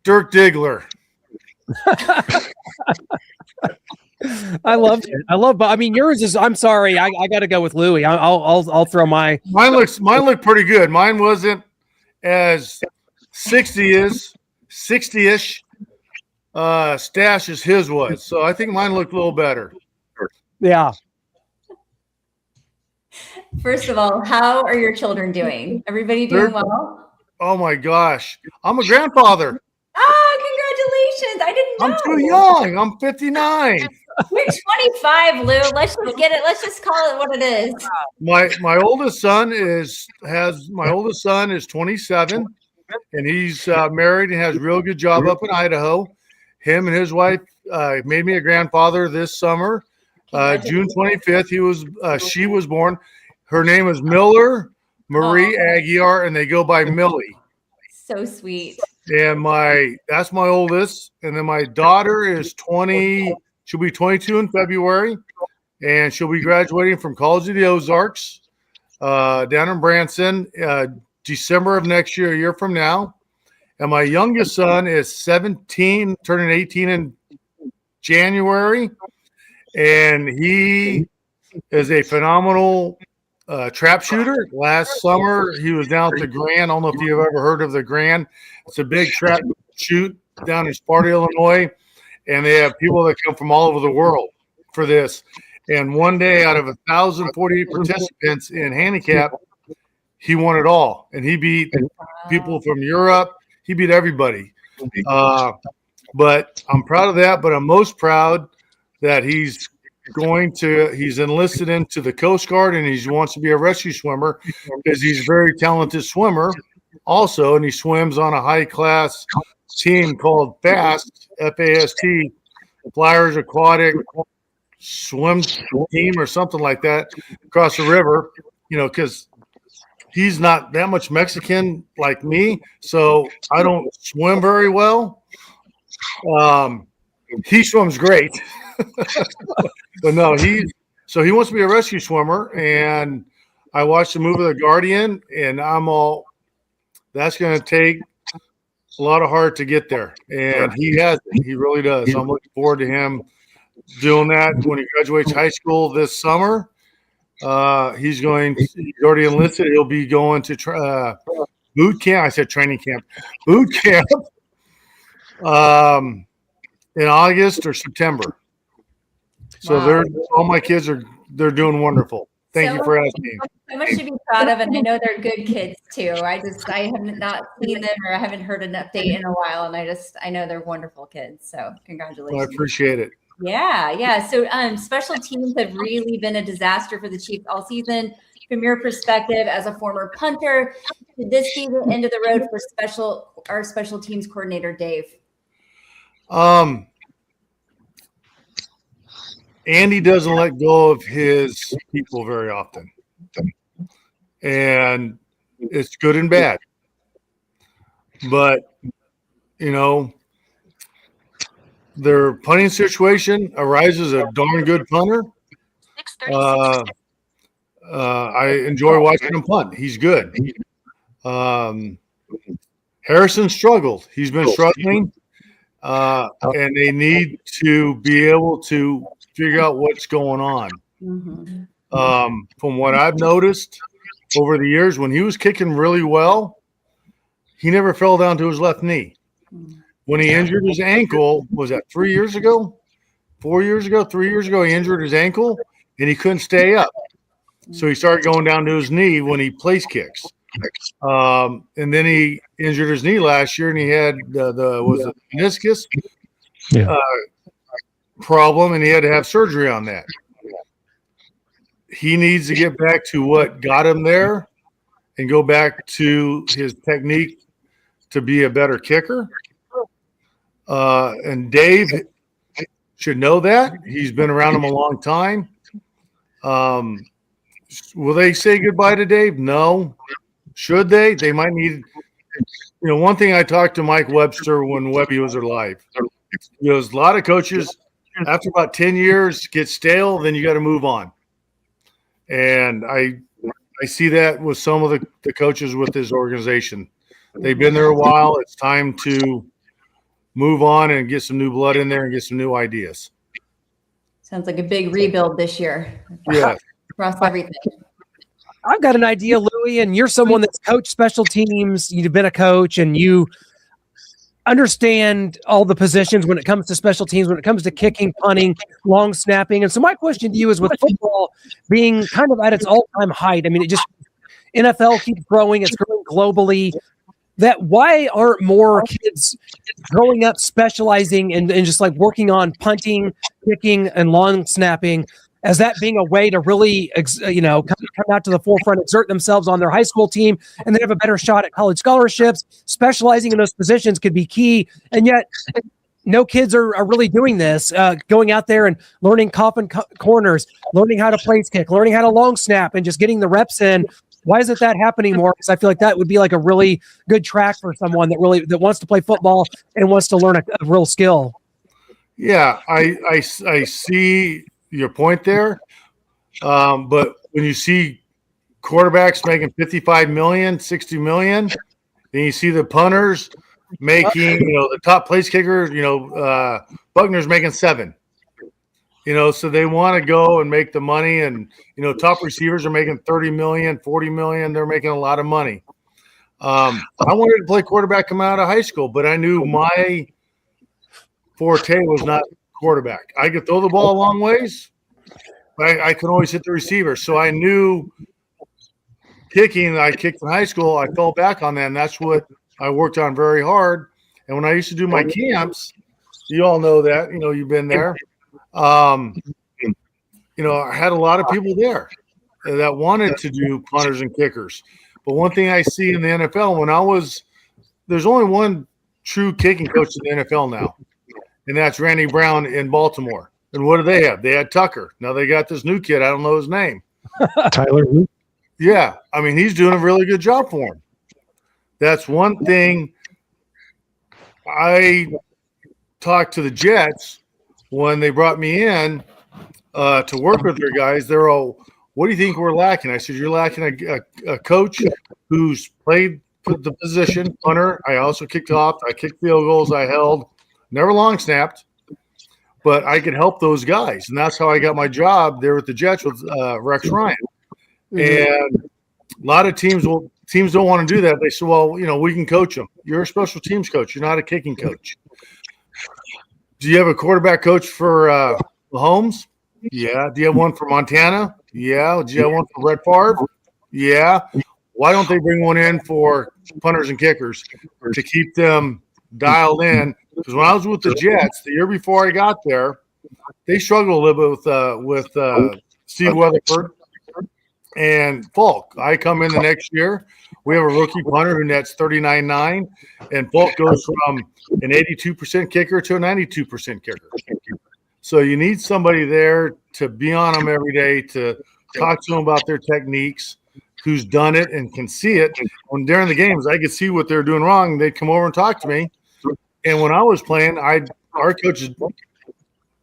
Dirk Diggler. I loved it. But I mean, yours is. I'm sorry. I got to go with Louie. I'll throw my. Mine looked pretty good. Mine wasn't as 60-ish stash as his was. So I think mine looked a little better. Yeah. First of all, how are your children doing? Everybody doing well? Oh my gosh. I'm a grandfather. Oh, congratulations. I didn't know. I'm too young. I'm 59. We're 25, Lou. Let's just get it. Let's just call it what it is. My oldest son is 27, and he's married and has a real good job up in Idaho. Him and his wife made me a grandfather this summer. June 25th, she was born. Her name is Miller Marie Aguiar, and they go by Millie. So sweet. And that's my oldest. And then my daughter is 20. She'll be 22 in February, and she'll be graduating from College of the Ozarks down in Branson, December of next year, a year from now. And my youngest son is 17, turning 18 in January. And he is a phenomenal trap shooter. Last summer, he was down at the Grand. I don't know if you've ever heard of the Grand. It's a big trap shoot down in Sparta, Illinois. And they have people that come from all over the world for this. And one day, out of 1,048 participants in handicap, he won it all. And he beat people from Europe. He beat everybody. But I'm proud of that. But I'm most proud that he's enlisted into the Coast Guard, and he wants to be a rescue swimmer because he's a very talented swimmer also. And he swims on a high-class team called FAST, F-A-S-T, Flyers Aquatic Swim Team or something like that, across the river, because he's not that much Mexican like me, so I don't swim very well. He swims great. But no, he wants to be a rescue swimmer, and I watched the movie The Guardian, and that's going to take a lot of heart to get there, and he really does. So I'm looking forward to him doing that when he graduates high school this summer. He's already enlisted. He'll be going to boot camp. I said training camp, boot camp, in August or September. So all my kids they're doing wonderful. Thank you for asking. So much to be proud of, and I know they're good kids too. I have not seen them, or I haven't heard an update in a while, and I know they're wonderful kids. So congratulations. Well, I appreciate it. Yeah. So special teams have really been a disaster for the Chiefs all season. From your perspective as a former punter, did this be the end of the road for our special teams coordinator, Dave? Andy doesn't let go of his people very often, and it's good and bad. But, their punting situation arises a darn good punter. I enjoy watching him punt. He's good. Harrison struggled. He's been struggling, and they need to be able to figure out what's going on. Mm-hmm. From what I've noticed over the years, when he was kicking really well, he never fell down to his left knee. When he injured his ankle, was that 3 years ago? 4 years ago? 3 years ago, he injured his ankle, and he couldn't stay up. So he started going down to his knee when he place kicks. And then he injured his knee last year, and he had the meniscus problem, and he had to have surgery on that. He needs to get back to what got him there and go back to his technique to be a better kicker. And Dave should know that. He's been around him a long time. Will they say goodbye to Dave? No. Should they? They might need – one thing I talked to Mike Webster when Webby was alive. He goes, a lot of coaches, after about 10 years, get stale, then you got to move on. And I see that with some of the coaches with this organization. They've been there a while. It's time to move on and get some new blood in there and get some new ideas. Sounds like a big rebuild this year. Yeah. Across everything. I've got an idea, Louie, and you're someone that's coached special teams. You've been a coach, and you understand all the positions when it comes to special teams, when it comes to kicking, punting, long snapping. And so my question to you is, with football being kind of at its all-time height, I mean, NFL keeps growing, it's growing globally, that why aren't more kids growing up specializing and just like working on punting, kicking, and long snapping, as that being a way to really, come out to the forefront, exert themselves on their high school team, and they have a better shot at college scholarships. Specializing in those positions could be key. And yet, no kids are really doing this, going out there and learning coffin corners, learning how to place kick, learning how to long snap, and just getting the reps in. Why isn't that happening more? Because I feel like that would be like a really good track for someone that wants to play football and wants to learn a real skill. Yeah, I see your point there. But when you see quarterbacks making 55 million, 60 million, then you see the punters making, the top place kicker, Buckner's making 7. So they want to go and make the money, and top receivers are making 30 million, 40 million. They're making a lot of money. I wanted to play quarterback coming out of high school, but I knew my forte was not quarterback. I could throw the ball a long ways, but I could always hit the receiver. So I knew kicking. I kicked in high school. I fell back on that, and that's what I worked on very hard. And when I used to do my camps, you all know that, you've been there. I had a lot of people there that wanted to do punters and kickers. But one thing I see in the NFL, there's only one true kicking coach in the NFL now, and that's Randy Brown in Baltimore. And what do they have? They had Tucker. Now they got this new kid. I don't know his name. Tyler. Yeah. I mean, he's doing a really good job for him. That's one thing. I talked to the Jets when they brought me in to work with their guys. They're all, what do you think we're lacking? I said, you're lacking a coach who's played the position, punter. I also kicked off. I kicked field goals. I held. Never long snapped. But I could help those guys. And that's how I got my job there with the Jets with Rex Ryan. And a lot of teams don't want to do that. They say, well, we can coach them. You're a special teams coach. You're not a kicking coach. Do you have a quarterback coach for Mahomes? Yeah. Do you have one for Montana? Yeah. Do you have one for Brett Favre? Yeah. Why don't they bring one in for punters and kickers to keep them dialed in? Because when I was with the Jets the year before I got there, they struggled a little bit with Steve Weatherford and Falk. I come in the next year. We have a rookie punter who nets 39.9, and Falk goes from an 82% kicker to a 92% kicker. So you need somebody there to be on them every day, to talk to them about their techniques, who's done it and can see it. When during the games, I could see what they're doing wrong. They'd come over and talk to me. And when I was playing, our coaches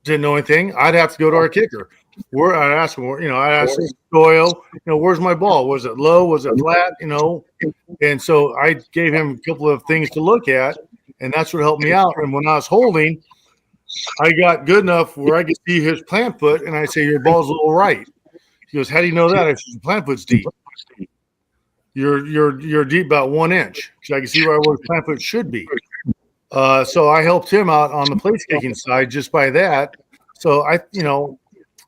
didn't know anything. I'd have to go to our kicker. I'd ask him, I'd ask Doyle, where's my ball? Was it low? Was it flat? And so I gave him a couple of things to look at, and that's what helped me out. And when I was holding, I got good enough where I could see his plant foot, and I say, your ball's a little right. He goes, how do you know that? I said, your plant foot's deep. You're deep about 1 inch. So I can see where his plant foot should be. So I helped him out on the place kicking side just by that. So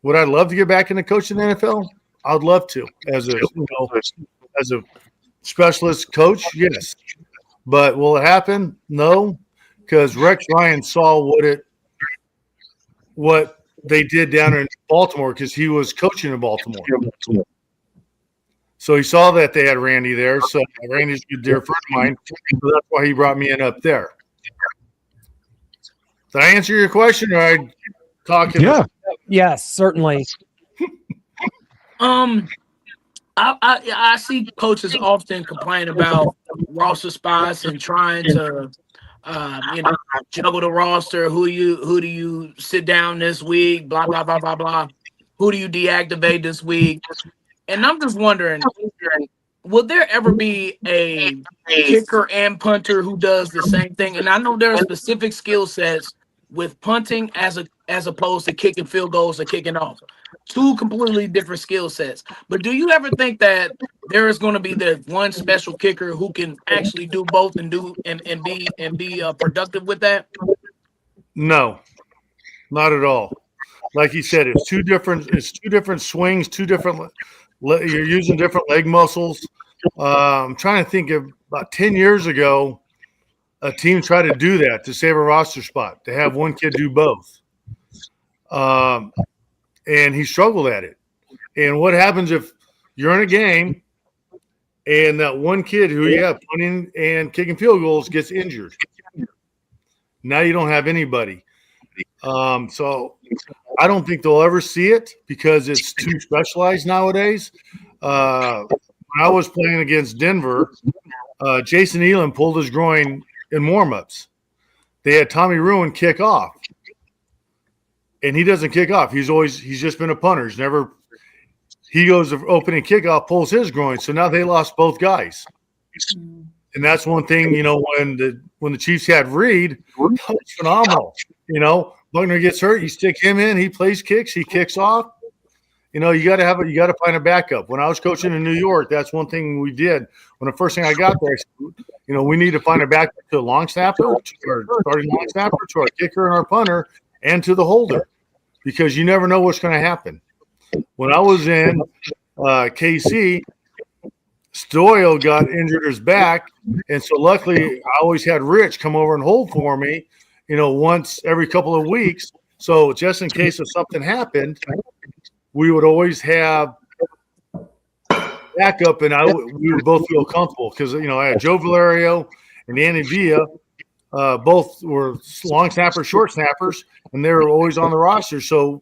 would I love to get back into coaching the NFL? I'd love to as a specialist coach. Yes. But will it happen? No, because Rex Ryan saw what they did down in Baltimore, because he was coaching in Baltimore. So he saw that they had Randy there. So Randy's a dear friend of mine. So that's why he brought me in up there. Did I answer your question, or I talking? Yeah. Yes, certainly. I see coaches often complain about roster spots and trying to juggle the roster. Who do you sit down this week? Blah blah blah blah blah. Who do you deactivate this week? And I'm just wondering, will there ever be a kicker and punter who does the same thing? And I know there are specific skill sets with punting as opposed to kicking field goals or kicking off. Two completely different skill sets. But do you ever think that there is going to be the one special kicker who can actually do both and be productive with that? No, not at all. Like you said, it's two different swings, you're using different leg muscles. I'm trying to think of about 10 years ago, a team tried to do that to save a roster spot, to have one kid do both. And he struggled at it. And what happens if you're in a game and that one kid who you have punting and kicking field goals gets injured? Now you don't have anybody. So I don't think they'll ever see it because it's too specialized nowadays. When I was playing against Denver, Jason Elam pulled his groin in warm-ups. They had Tommy Ruin kick off, and he doesn't kick off. He's just been a punter. He goes to opening kickoff, pulls his groin. So now they lost both guys. And that's one thing, when the Chiefs had Reed, that was phenomenal. Buckner gets hurt, you stick him in, he plays kicks, he kicks off. You got to find a backup. When I was coaching in New York, that's one thing we did. When the first thing I got there, I said, we need to find a backup to a long snapper, to our starting long snapper, to our kicker and our punter, and to the holder, because you never know what's going to happen. When I was in KC, Stoyle got injured his back, and so luckily I always had Rich come over and hold for me, once every couple of weeks. So just in case if something happened, we would always have backup, and we would both feel comfortable because I had Joe Valerio and Danny Villa, both were long snappers, short snappers, and they were always on the roster. So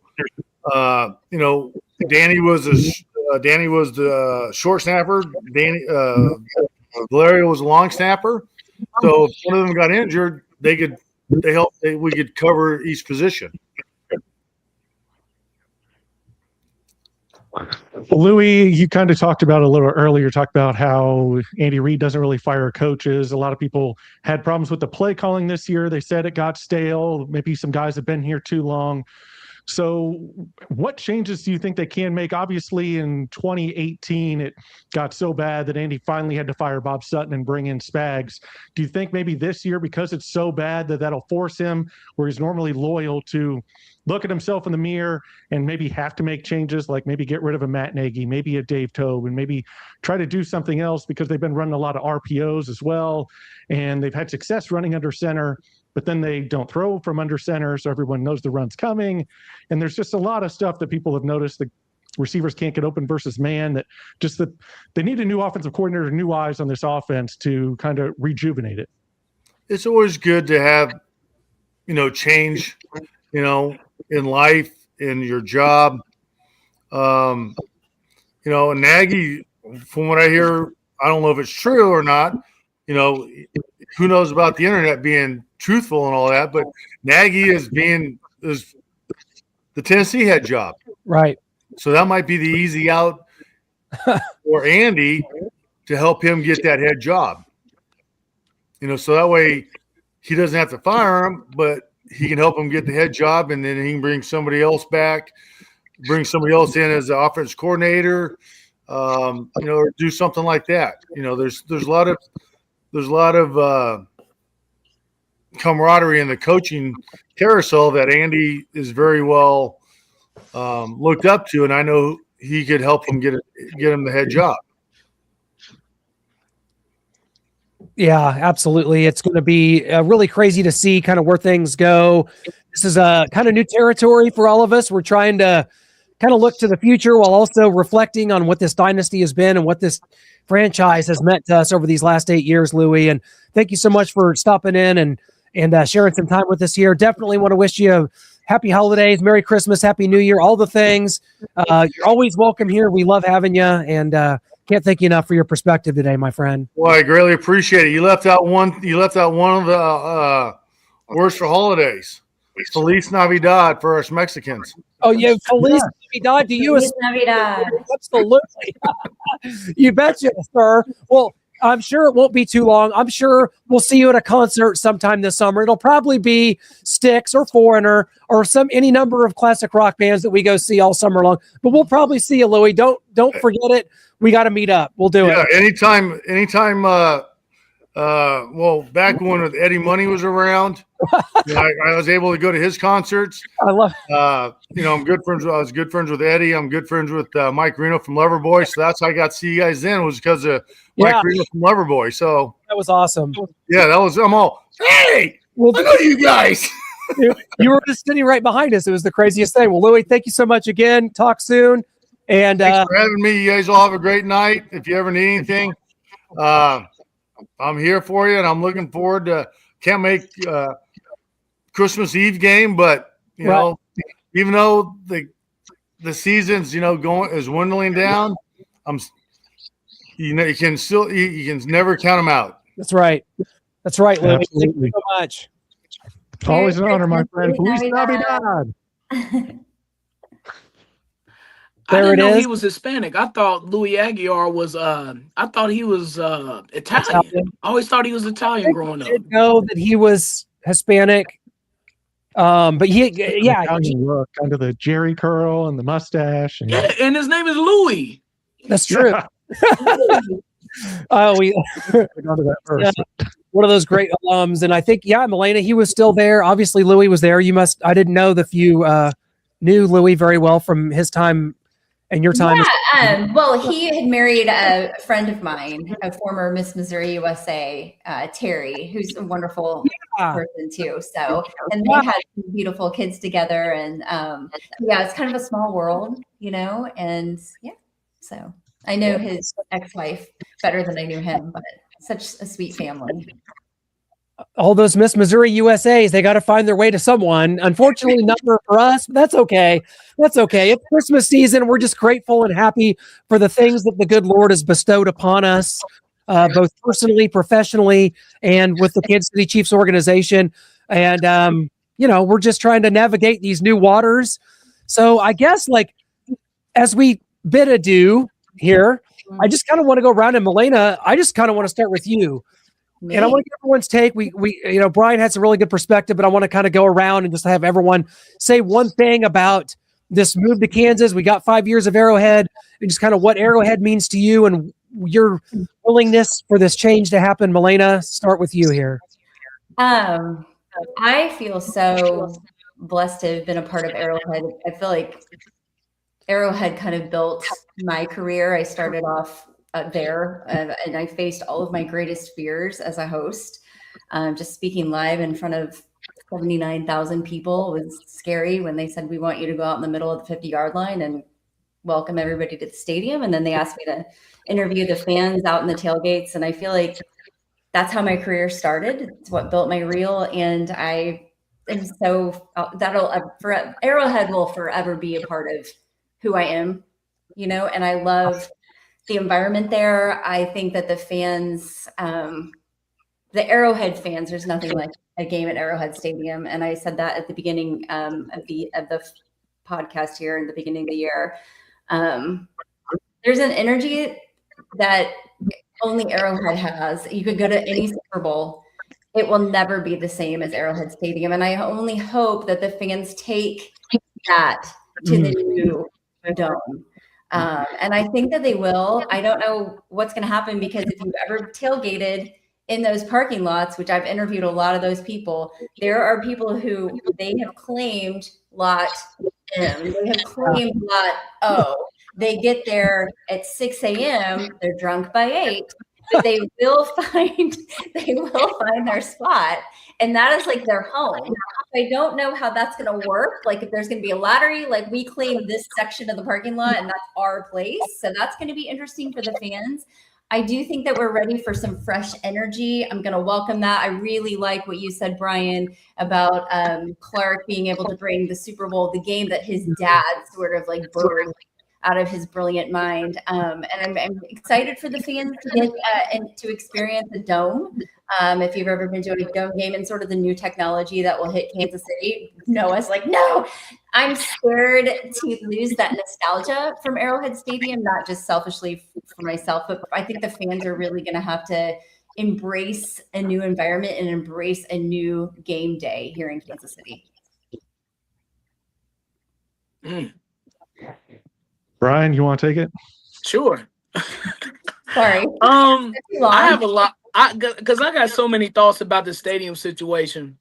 Danny was the short snapper. Valerio was a long snapper. So if one of them got injured, we could cover each position. Louie, you kind of talked about a little earlier, talked about how Andy Reid doesn't really fire coaches. A lot of people had problems with the play calling this year. They said it got stale. Maybe some guys have been here too long. So what changes do you think they can make? Obviously, in 2018, it got so bad that Andy finally had to fire Bob Sutton and bring in Spags. Do you think maybe this year, because it's so bad, that'll force him, where he's normally loyal, to look at himself in the mirror and maybe have to make changes, like maybe get rid of a Matt Nagy, maybe a Dave Tobe, and maybe try to do something else, because they've been running a lot of RPOs as well, and they've had success running under center, but then they don't throw from under center, so everyone knows the run's coming. And there's just a lot of stuff that people have noticed. The receivers can't get open versus man, that they need a new offensive coordinator, new eyes on this offense to kind of rejuvenate it. It's always good to have, change, in life, in your job. And Nagy, from what I hear, I don't know if it's true or not, who knows about the internet being truthful and all that, but Nagy is the Tennessee head job. Right. So that might be the easy out for Andy to help him get that head job. So that way he doesn't have to fire him, but he can help him get the head job, and then he can bring somebody else back, bring somebody else in as the offense coordinator, or do something like that. There's a lot of camaraderie in the coaching carousel that Andy is very well looked up to, and I know he could help him get him the head job. Yeah, absolutely. It's going to be really crazy to see kind of where things go. This is a kind of new territory for all of us. We're trying to kind of look to the future while also reflecting on what this dynasty has been and what this franchise has meant to us over these last 8 years, Louie. And thank you so much for stopping in and sharing some time with us here. Definitely want to wish you happy holidays, Merry Christmas, Happy New Year, all the things. You're always welcome here. We love having you, and can't thank you enough for your perspective today, my friend. Well, I greatly appreciate it. You left out one of the words for holidays. Feliz Navidad for us Mexicans. Oh, yeah, Feliz Navidad to you. Feliz Navidad. Absolutely. You betcha, sir. Well, I'm sure it won't be too long. I'm sure we'll see you at a concert sometime this summer. It'll probably be Styx or Foreigner or any number of classic rock bands that we go see all summer long. But we'll probably see you, Louie. Don't forget it. We got to meet up. We'll do it. Yeah, anytime. Well, back when Eddie Money was around, I was able to go to his concerts. I love. I'm good friends. I was good friends with Eddie. I'm good friends with Mike Reno from Loverboy. So that's how I got to see you guys then, was because of Mike Reno from Loverboy. So that was awesome. Yeah, I'm all, hey, well, I know you guys. You were just sitting right behind us. It was the craziest thing. Well, Louie, thank you so much again. Talk soon. And thanks for having me. You guys all have a great night. If you ever need anything, I'm here for you, and I'm looking forward to. Can't Christmas Eve game, but you know, even though the season's going is dwindling down, you can never count them out. That's right. That's right, Louie. Thank you Absolutely. so much. It's always an honor, my friend. Feliz Navidad. I There didn't it know is. he was Hispanic. I thought Louie Aguiar was I thought he was Italian. Italian. I always thought he was Italian growing I up. didn't know that he was Hispanic. But Italian look, kind of the Jerry curl and the mustache. And Yeah, and his name is Louie. that's true. Oh, we go to that first. one of those great alums, and I think Milena, he was still there. Obviously, Louie was there. I didn't know that you knew Louie very well from his time and your time. Yeah, well, he had married a friend of mine, a former Miss Missouri USA, Terry, who's a wonderful person too. So, and they had some beautiful kids together, and it's kind of a small world, and so I know his ex-wife better than I knew him, but such a sweet family. All those Miss Missouri USAs, they got to find their way to someone. Unfortunately, not for us, but that's okay. That's okay. It's Christmas season. We're just grateful and happy for the things that the good Lord has bestowed upon us, both personally, professionally, and with the Kansas City Chiefs organization. And, we're just trying to navigate these new waters. So I guess, as we bid adieu here, I just kind of want to go around, and Milena, I just kind of want to start with you. Me? And I want to get everyone's take. We Brian had some really good perspective, but I want to kind of go around and just have everyone say one thing about this move to Kansas. We got 5 years of Arrowhead, and just kind of what Arrowhead means to you and your willingness for this change to happen. Milena, start with you here. I feel so blessed to have been a part of Arrowhead. I feel like Arrowhead kind of built my career. I started off there, and I faced all of my greatest fears as a host. Just speaking live in front of 79,000 people was scary when they said, we want you to go out in the middle of the 50-yard line and welcome everybody to the stadium. And then they asked me to interview the fans out in the tailgates. And I feel like that's how my career started. It's what built my reel. And I am so Arrowhead will forever be a part of who I am, and I love the environment there. I think that the fans, the Arrowhead fans, there's nothing like a game at Arrowhead Stadium. And I said that at the beginning of the podcast here in the beginning of the year. There's an energy that only Arrowhead has. You could go to any Super Bowl. It will never be the same as Arrowhead Stadium. And I only hope that the fans take that to the new dome. And I think that they will. I don't know what's going to happen, because if you've ever tailgated in those parking lots, which I've interviewed a lot of those people, there are people who they have claimed lot M, they have claimed lot O. They get there at 6 a.m., they're drunk by 8, but they will find their spot. And that is like their home. I don't know how that's going to work. Like if there's going to be a lottery, like we claim this section of the parking lot and that's our place. So that's going to be interesting for the fans. I do think that we're ready for some fresh energy. I'm going to welcome that. I really like what you said, Brian, about Clark being able to bring the Super Bowl, the game that his dad sort of like birthed out of his brilliant mind. And I'm excited for the fans to get and to experience the dome. If you've ever been to a dome game and sort of the new technology that will hit Kansas City, Noah's like, no, I'm scared to lose that nostalgia from Arrowhead Stadium, not just selfishly for myself, but I think the fans are really going to have to embrace a new environment and embrace a new game day here in Kansas City. Brian, you want to take it? Sure. Sorry. I have a lot. Because I got so many thoughts about the stadium situation.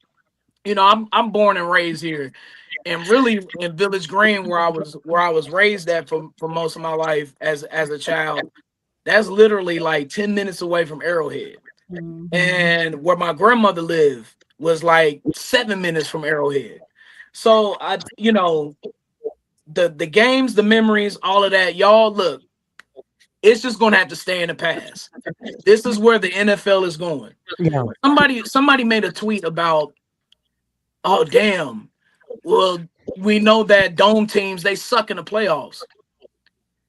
I'm born and raised here, and really in Village Green, where I was raised at for most of my life as a child. That's literally like 10 minutes away from Arrowhead, and where my grandmother lived was like 7 minutes from Arrowhead. So the games, the memories, all of that, y'all look. It's just going to have to stay in the past. This is where the NFL is going. Yeah. Somebody made a tweet about Oh, damn. Well, we know that dome teams, they suck in the playoffs.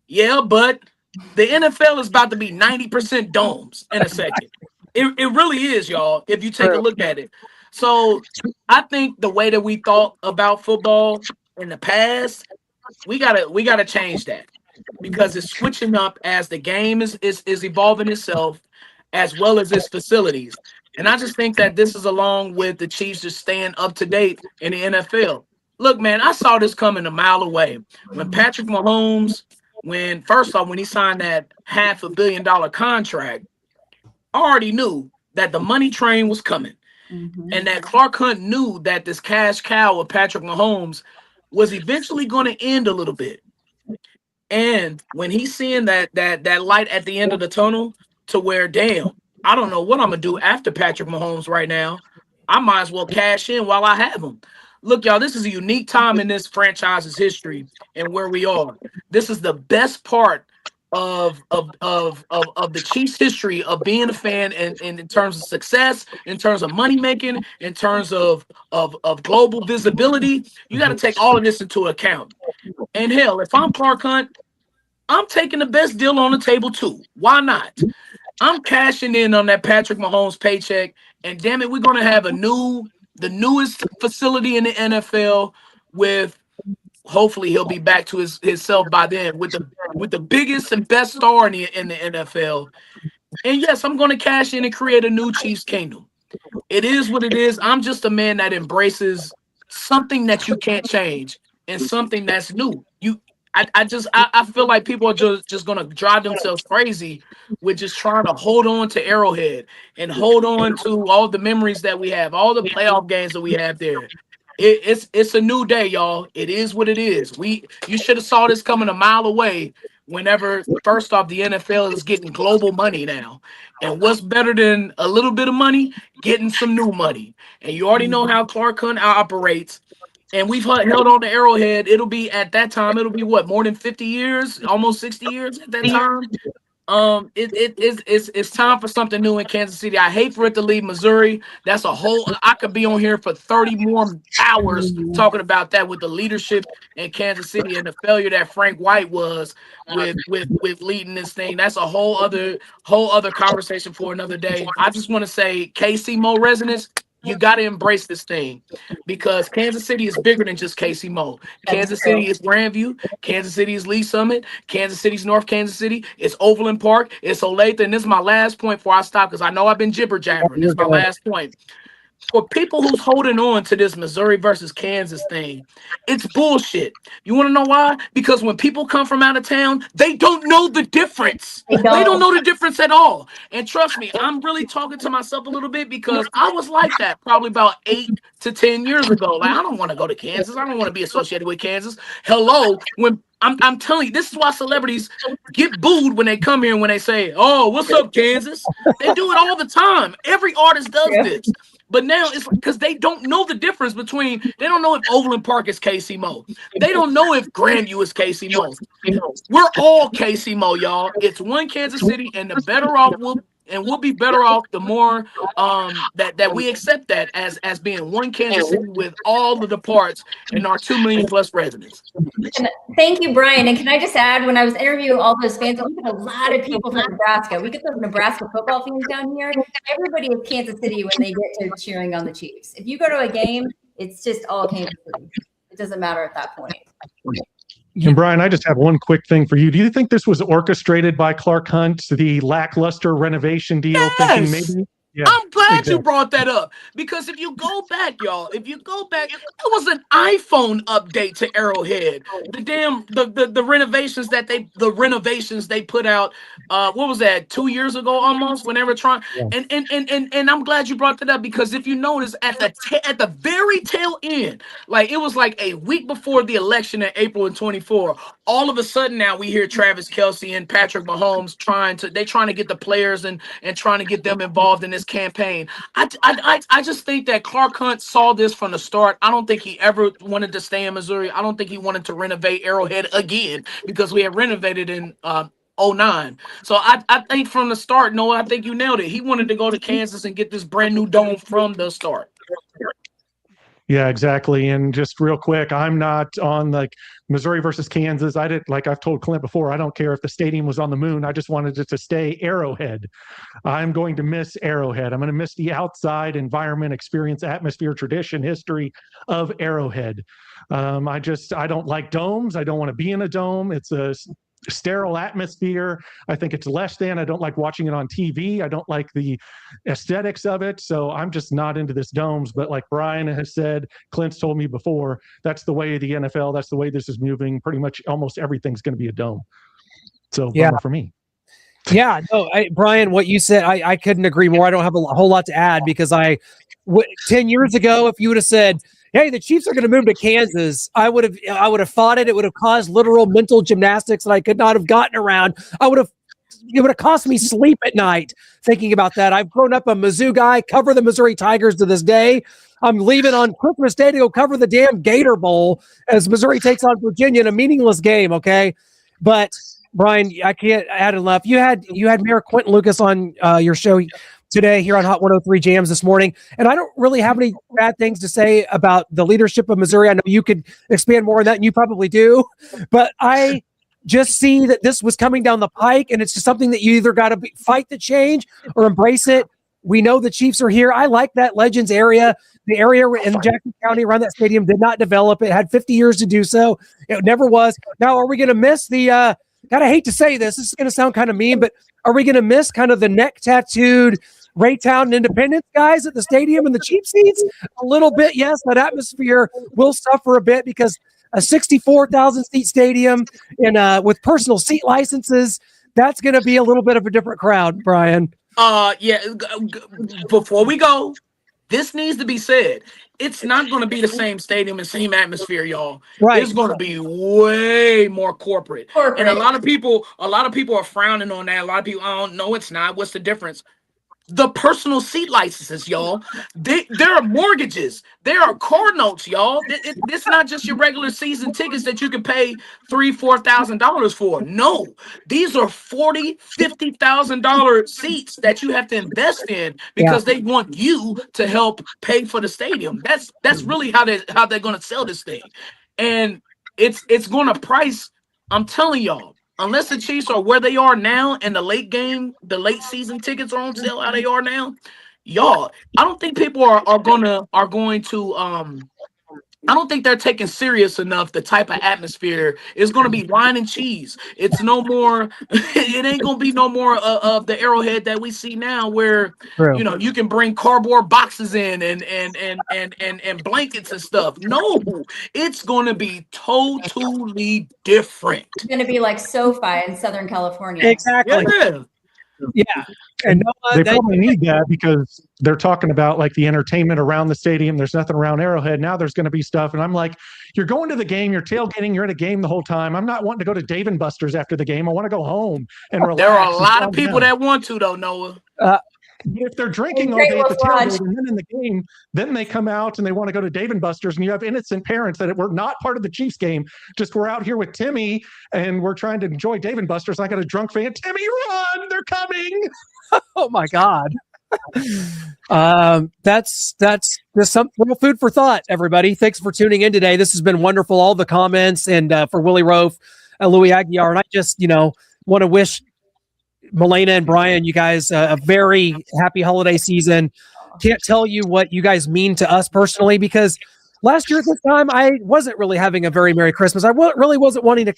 Yeah, but the NFL is about to be 90% domes in a second. It really is, y'all, if you take a look at it. So I think the way that we thought about football in the past, we gotta change that because it's switching up as the game is evolving itself as well as its facilities. And I just think that this is along with the Chiefs just staying up to date in the NFL. Look, man, I saw this coming a mile away. When Patrick Mahomes, when first off, when he signed that $500 million contract, I already knew that the money train was coming. And that Clark Hunt knew that this cash cow of Patrick Mahomes was eventually going to end a little bit. And when he's seeing that light at the end of the tunnel, to where, damn, I don't know what I'm gonna do after Patrick Mahomes right now. I might as well cash in while I have him. Look, y'all, this is a unique time in this franchise's history and where we are. This is the best part of the Chiefs' history of being a fan, and in terms of success, in terms of money making, in terms of global visibility. You got to take all of this into account. And hell, if I'm Clark Hunt, I'm taking the best deal on the table too. Why not? I'm cashing in on that Patrick Mahomes paycheck, and damn it, we're gonna have the newest facility in the NFL with. Hopefully, he'll be back to his self by then with the biggest and best star in the NFL. And yes, I'm going to cash in and create a new Chiefs kingdom. It is what it is. I'm just a man that embraces something that you can't change and something that's new. I feel like people are just gonna drive themselves crazy with just trying to hold on to Arrowhead and hold on to all the memories that we have, all the playoff games that we have there. It's a new day, y'all. It is what it is. You should have saw this coming a mile away. Whenever first off, the NFL is getting global money now, and what's better than a little bit of money? Getting some new money. And you already know how Clark Hunt operates. And we've held on to Arrowhead. It'll be at that time. It'll be what, more than 50 years, almost 60 years at that time. It's time for something new in Kansas City. I hate for it to leave Missouri. That's a whole. I could be on here for 30 more hours talking about that with the leadership in Kansas City and the failure that Frank White was with leading this thing. That's a whole other conversation for another day. I just want to say, KC Mo residents, you got to embrace this thing because Kansas City is bigger than just KC Mo. Kansas City is Grandview. Kansas City is Lee Summit. Kansas City's North Kansas City. It's Overland Park. It's Olathe. And this is my last point before I stop because I know I've been jibber-jabbering. This is my last point. For people who's holding on to this Missouri versus Kansas thing, it's bullshit. You want to know why? Because when people come from out of town, they don't know the difference. They don't know the difference at all. And trust me, I'm really talking to myself a little bit because I was like that probably about 8 to 10 years ago. Like, I don't want to go to Kansas. I don't want to be associated with Kansas. Hello, when I'm telling you, this is why celebrities get booed when they come here and when they say, "Oh, what's up, Kansas?" They do it all the time. Every artist does this. But now it's because they don't know the difference between, they don't know if Overland Park is KC Mo. They don't know if Grandview is KC Mo. We're all KC Mo, y'all. It's one Kansas City, and the better off we'll be better off the more that we accept that as being one Kansas City with all of the parts and our 2 million plus residents. And thank you, Brian. And can I just add, when I was interviewing all those fans, we had a lot of people from Nebraska. We get those Nebraska football fans down here. Everybody is Kansas City when they get to cheering on the Chiefs. If you go to a game, it's just all Kansas City. It doesn't matter at that point. And Brian, I just have one quick thing for you. Do you think this was orchestrated by Clark Hunt, the lackluster renovation deal? Yes! Thinking maybe. Yeah, I'm glad you brought that up because if you go back, y'all, it was an iPhone update to Arrowhead. The renovations they put out. What was that? 2 years ago, almost. When they were trying, and I'm glad you brought that up because if you notice at the very tail end, like it was like a week before the election in April of 24. All of a sudden now we hear Travis Kelce and Patrick Mahomes trying to get the players and trying to get them involved in this campaign. I just think that Clark Hunt saw this from the start. I don't think he ever wanted to stay in Missouri. I don't think he wanted to renovate Arrowhead again because we had renovated in 09. So I think from the start, Noah, I think you nailed it. He wanted to go to Kansas and get this brand new dome from the start. Yeah, exactly. And just real quick, I'm not on like Missouri versus Kansas. I didn't, like I've told Clint before, I don't care if the stadium was on the moon. I just wanted it to stay Arrowhead. I'm going to miss Arrowhead. I'm going to miss the outside environment, experience, atmosphere, tradition, history of Arrowhead. I don't like domes. I don't want to be in a dome. It's a sterile atmosphere. I think it's less than. I don't like watching it on TV. I don't like the aesthetics of it. So I'm just not into this domes. But like Brian has said, Clint's told me before, that's the way of the NFL. That's the way this is moving. Pretty much almost everything's going to be a dome. So Yeah. bummer for me. Yeah, no, Brian, what you said, I couldn't agree more. I don't have a whole lot to add because 10 years ago, if you would have said, hey, the Chiefs are going to move to Kansas, I would have fought it. It would have caused literal mental gymnastics that I could not have gotten around. It would have cost me sleep at night thinking about that. I've grown up a Mizzou guy, cover the Missouri Tigers to this day. I'm leaving on Christmas Day to go cover the damn Gator Bowl as Missouri takes on Virginia in a meaningless game, okay? But Brian, I can't add enough. You had Mayor Quentin Lucas on your show today here on Hot 103 Jams this morning, and I don't really have any bad things to say about the leadership of Missouri. I know you could expand more on that, and you probably do, but I just see that this was coming down the pike, and it's just something that you either got to fight the change or embrace it. We know the Chiefs are here. I like that Legends area. The area in Jackson County around that stadium did not develop. It had 50 years to do so. It never was. Now, are we going to miss the God, I hate to say this. This is going to sound kind of mean, but are we going to miss kind of the neck tattooed Raytown and Independence guys at the stadium and the cheap seats? A little bit, yes. That atmosphere will suffer a bit because a 64,000 seat stadium and with personal seat licenses, that's going to be a little bit of a different crowd, Brian. Yeah. Before we go, this needs to be said. It's not going to be the same stadium and same atmosphere, y'all. Right. It's going to be way more corporate. And a lot of people are frowning on that. A lot of people, I don't know, it's not. What's the difference? The personal seat licenses, y'all. There are mortgages. There are car notes, y'all. It's not just your regular season tickets that you can pay $3,000-$4,000 for. No, these are $40,000-$50,000 seats that you have to invest in because they want you to help pay for the stadium. That's really how they're going to sell this thing, and it's going to price. I'm telling y'all. Unless the Chiefs are where they are now and the late season tickets are on sale how they are now, y'all, I don't think people are going to I don't think they're taking serious enough the type of atmosphere. It's going to be wine and cheese. It's no more. It ain't going to be no more of the Arrowhead that we see now, where you can bring cardboard boxes in and blankets and stuff. No, it's going to be totally different. It's going to be like SoFi in Southern California. Exactly. Yeah. And they probably need that because they're talking about like the entertainment around the stadium. There's nothing around Arrowhead. Now there's going to be stuff. And I'm like, you're going to the game, you're tailgating, you're at a game the whole time. I'm not wanting to go to Dave & Buster's after the game. I want to go home and relax. There are a lot of people that want to, though, Noah. If they're drinking all day at the tailgate and then in the game, then they come out and they want to go to Dave & Buster's, and you have innocent parents that were not part of the Chiefs game. Just we're out here with Timmy and we're trying to enjoy Dave & Buster's. And I got a drunk fan. Timmy, run! They're coming. Oh my God. That's just some little food for thought, everybody. Thanks for tuning in today. This has been wonderful. All the comments and for Willie Roaf, Louie Aguiar. And I just, want to wish Milena and Brian, you guys, a very happy holiday season. Can't tell you what you guys mean to us personally, because last year at this time, I wasn't really having a very Merry Christmas. I really wasn't wanting to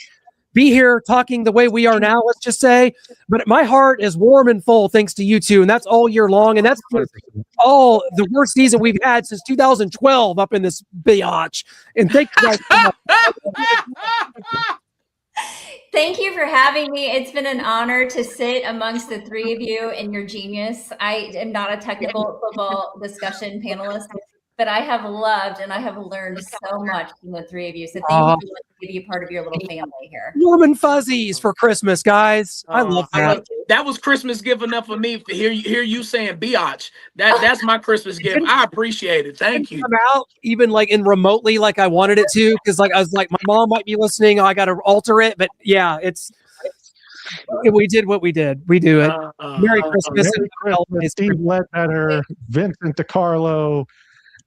be here talking the way we are now, let's just say. But my heart is warm and full thanks to you two, and that's all year long. And that's all the worst season we've had since 2012 up in this biatch. And thank you guys so much. Thank you for having me. It's been an honor to sit amongst the three of you and your genius. I am not a technical football discussion panelist, but I have loved and I have learned so much from the three of you. So thank you for letting me be a part of your little family here. Warm and fuzzies for Christmas, guys. I love that. That was Christmas gift enough for me to hear you saying biatch. That's my Christmas gift. I appreciate it. Thank you. Come out even like in remotely like I wanted it to, because like I was like, my mom might be listening. I got to alter it, but yeah, we did what we did. We do it. Merry Christmas. Merry Christmas, Steve Ledbetter, Vincent DiCarlo,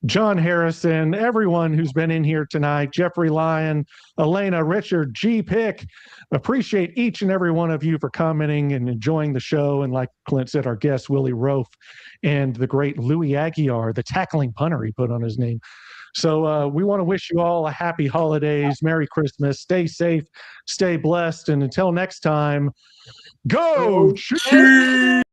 John Harrison, everyone who's been in here tonight, Jeffrey Lyon, Elena, Richard, G. Pick. Appreciate each and every one of you for commenting and enjoying the show. And like Clint said, our guest, Willie Roaf, and the great Louie Aguiar, the tackling punter he put on his name. So we want to wish you all a happy holidays, Merry Christmas, stay safe, stay blessed, and until next time, go Chiefs!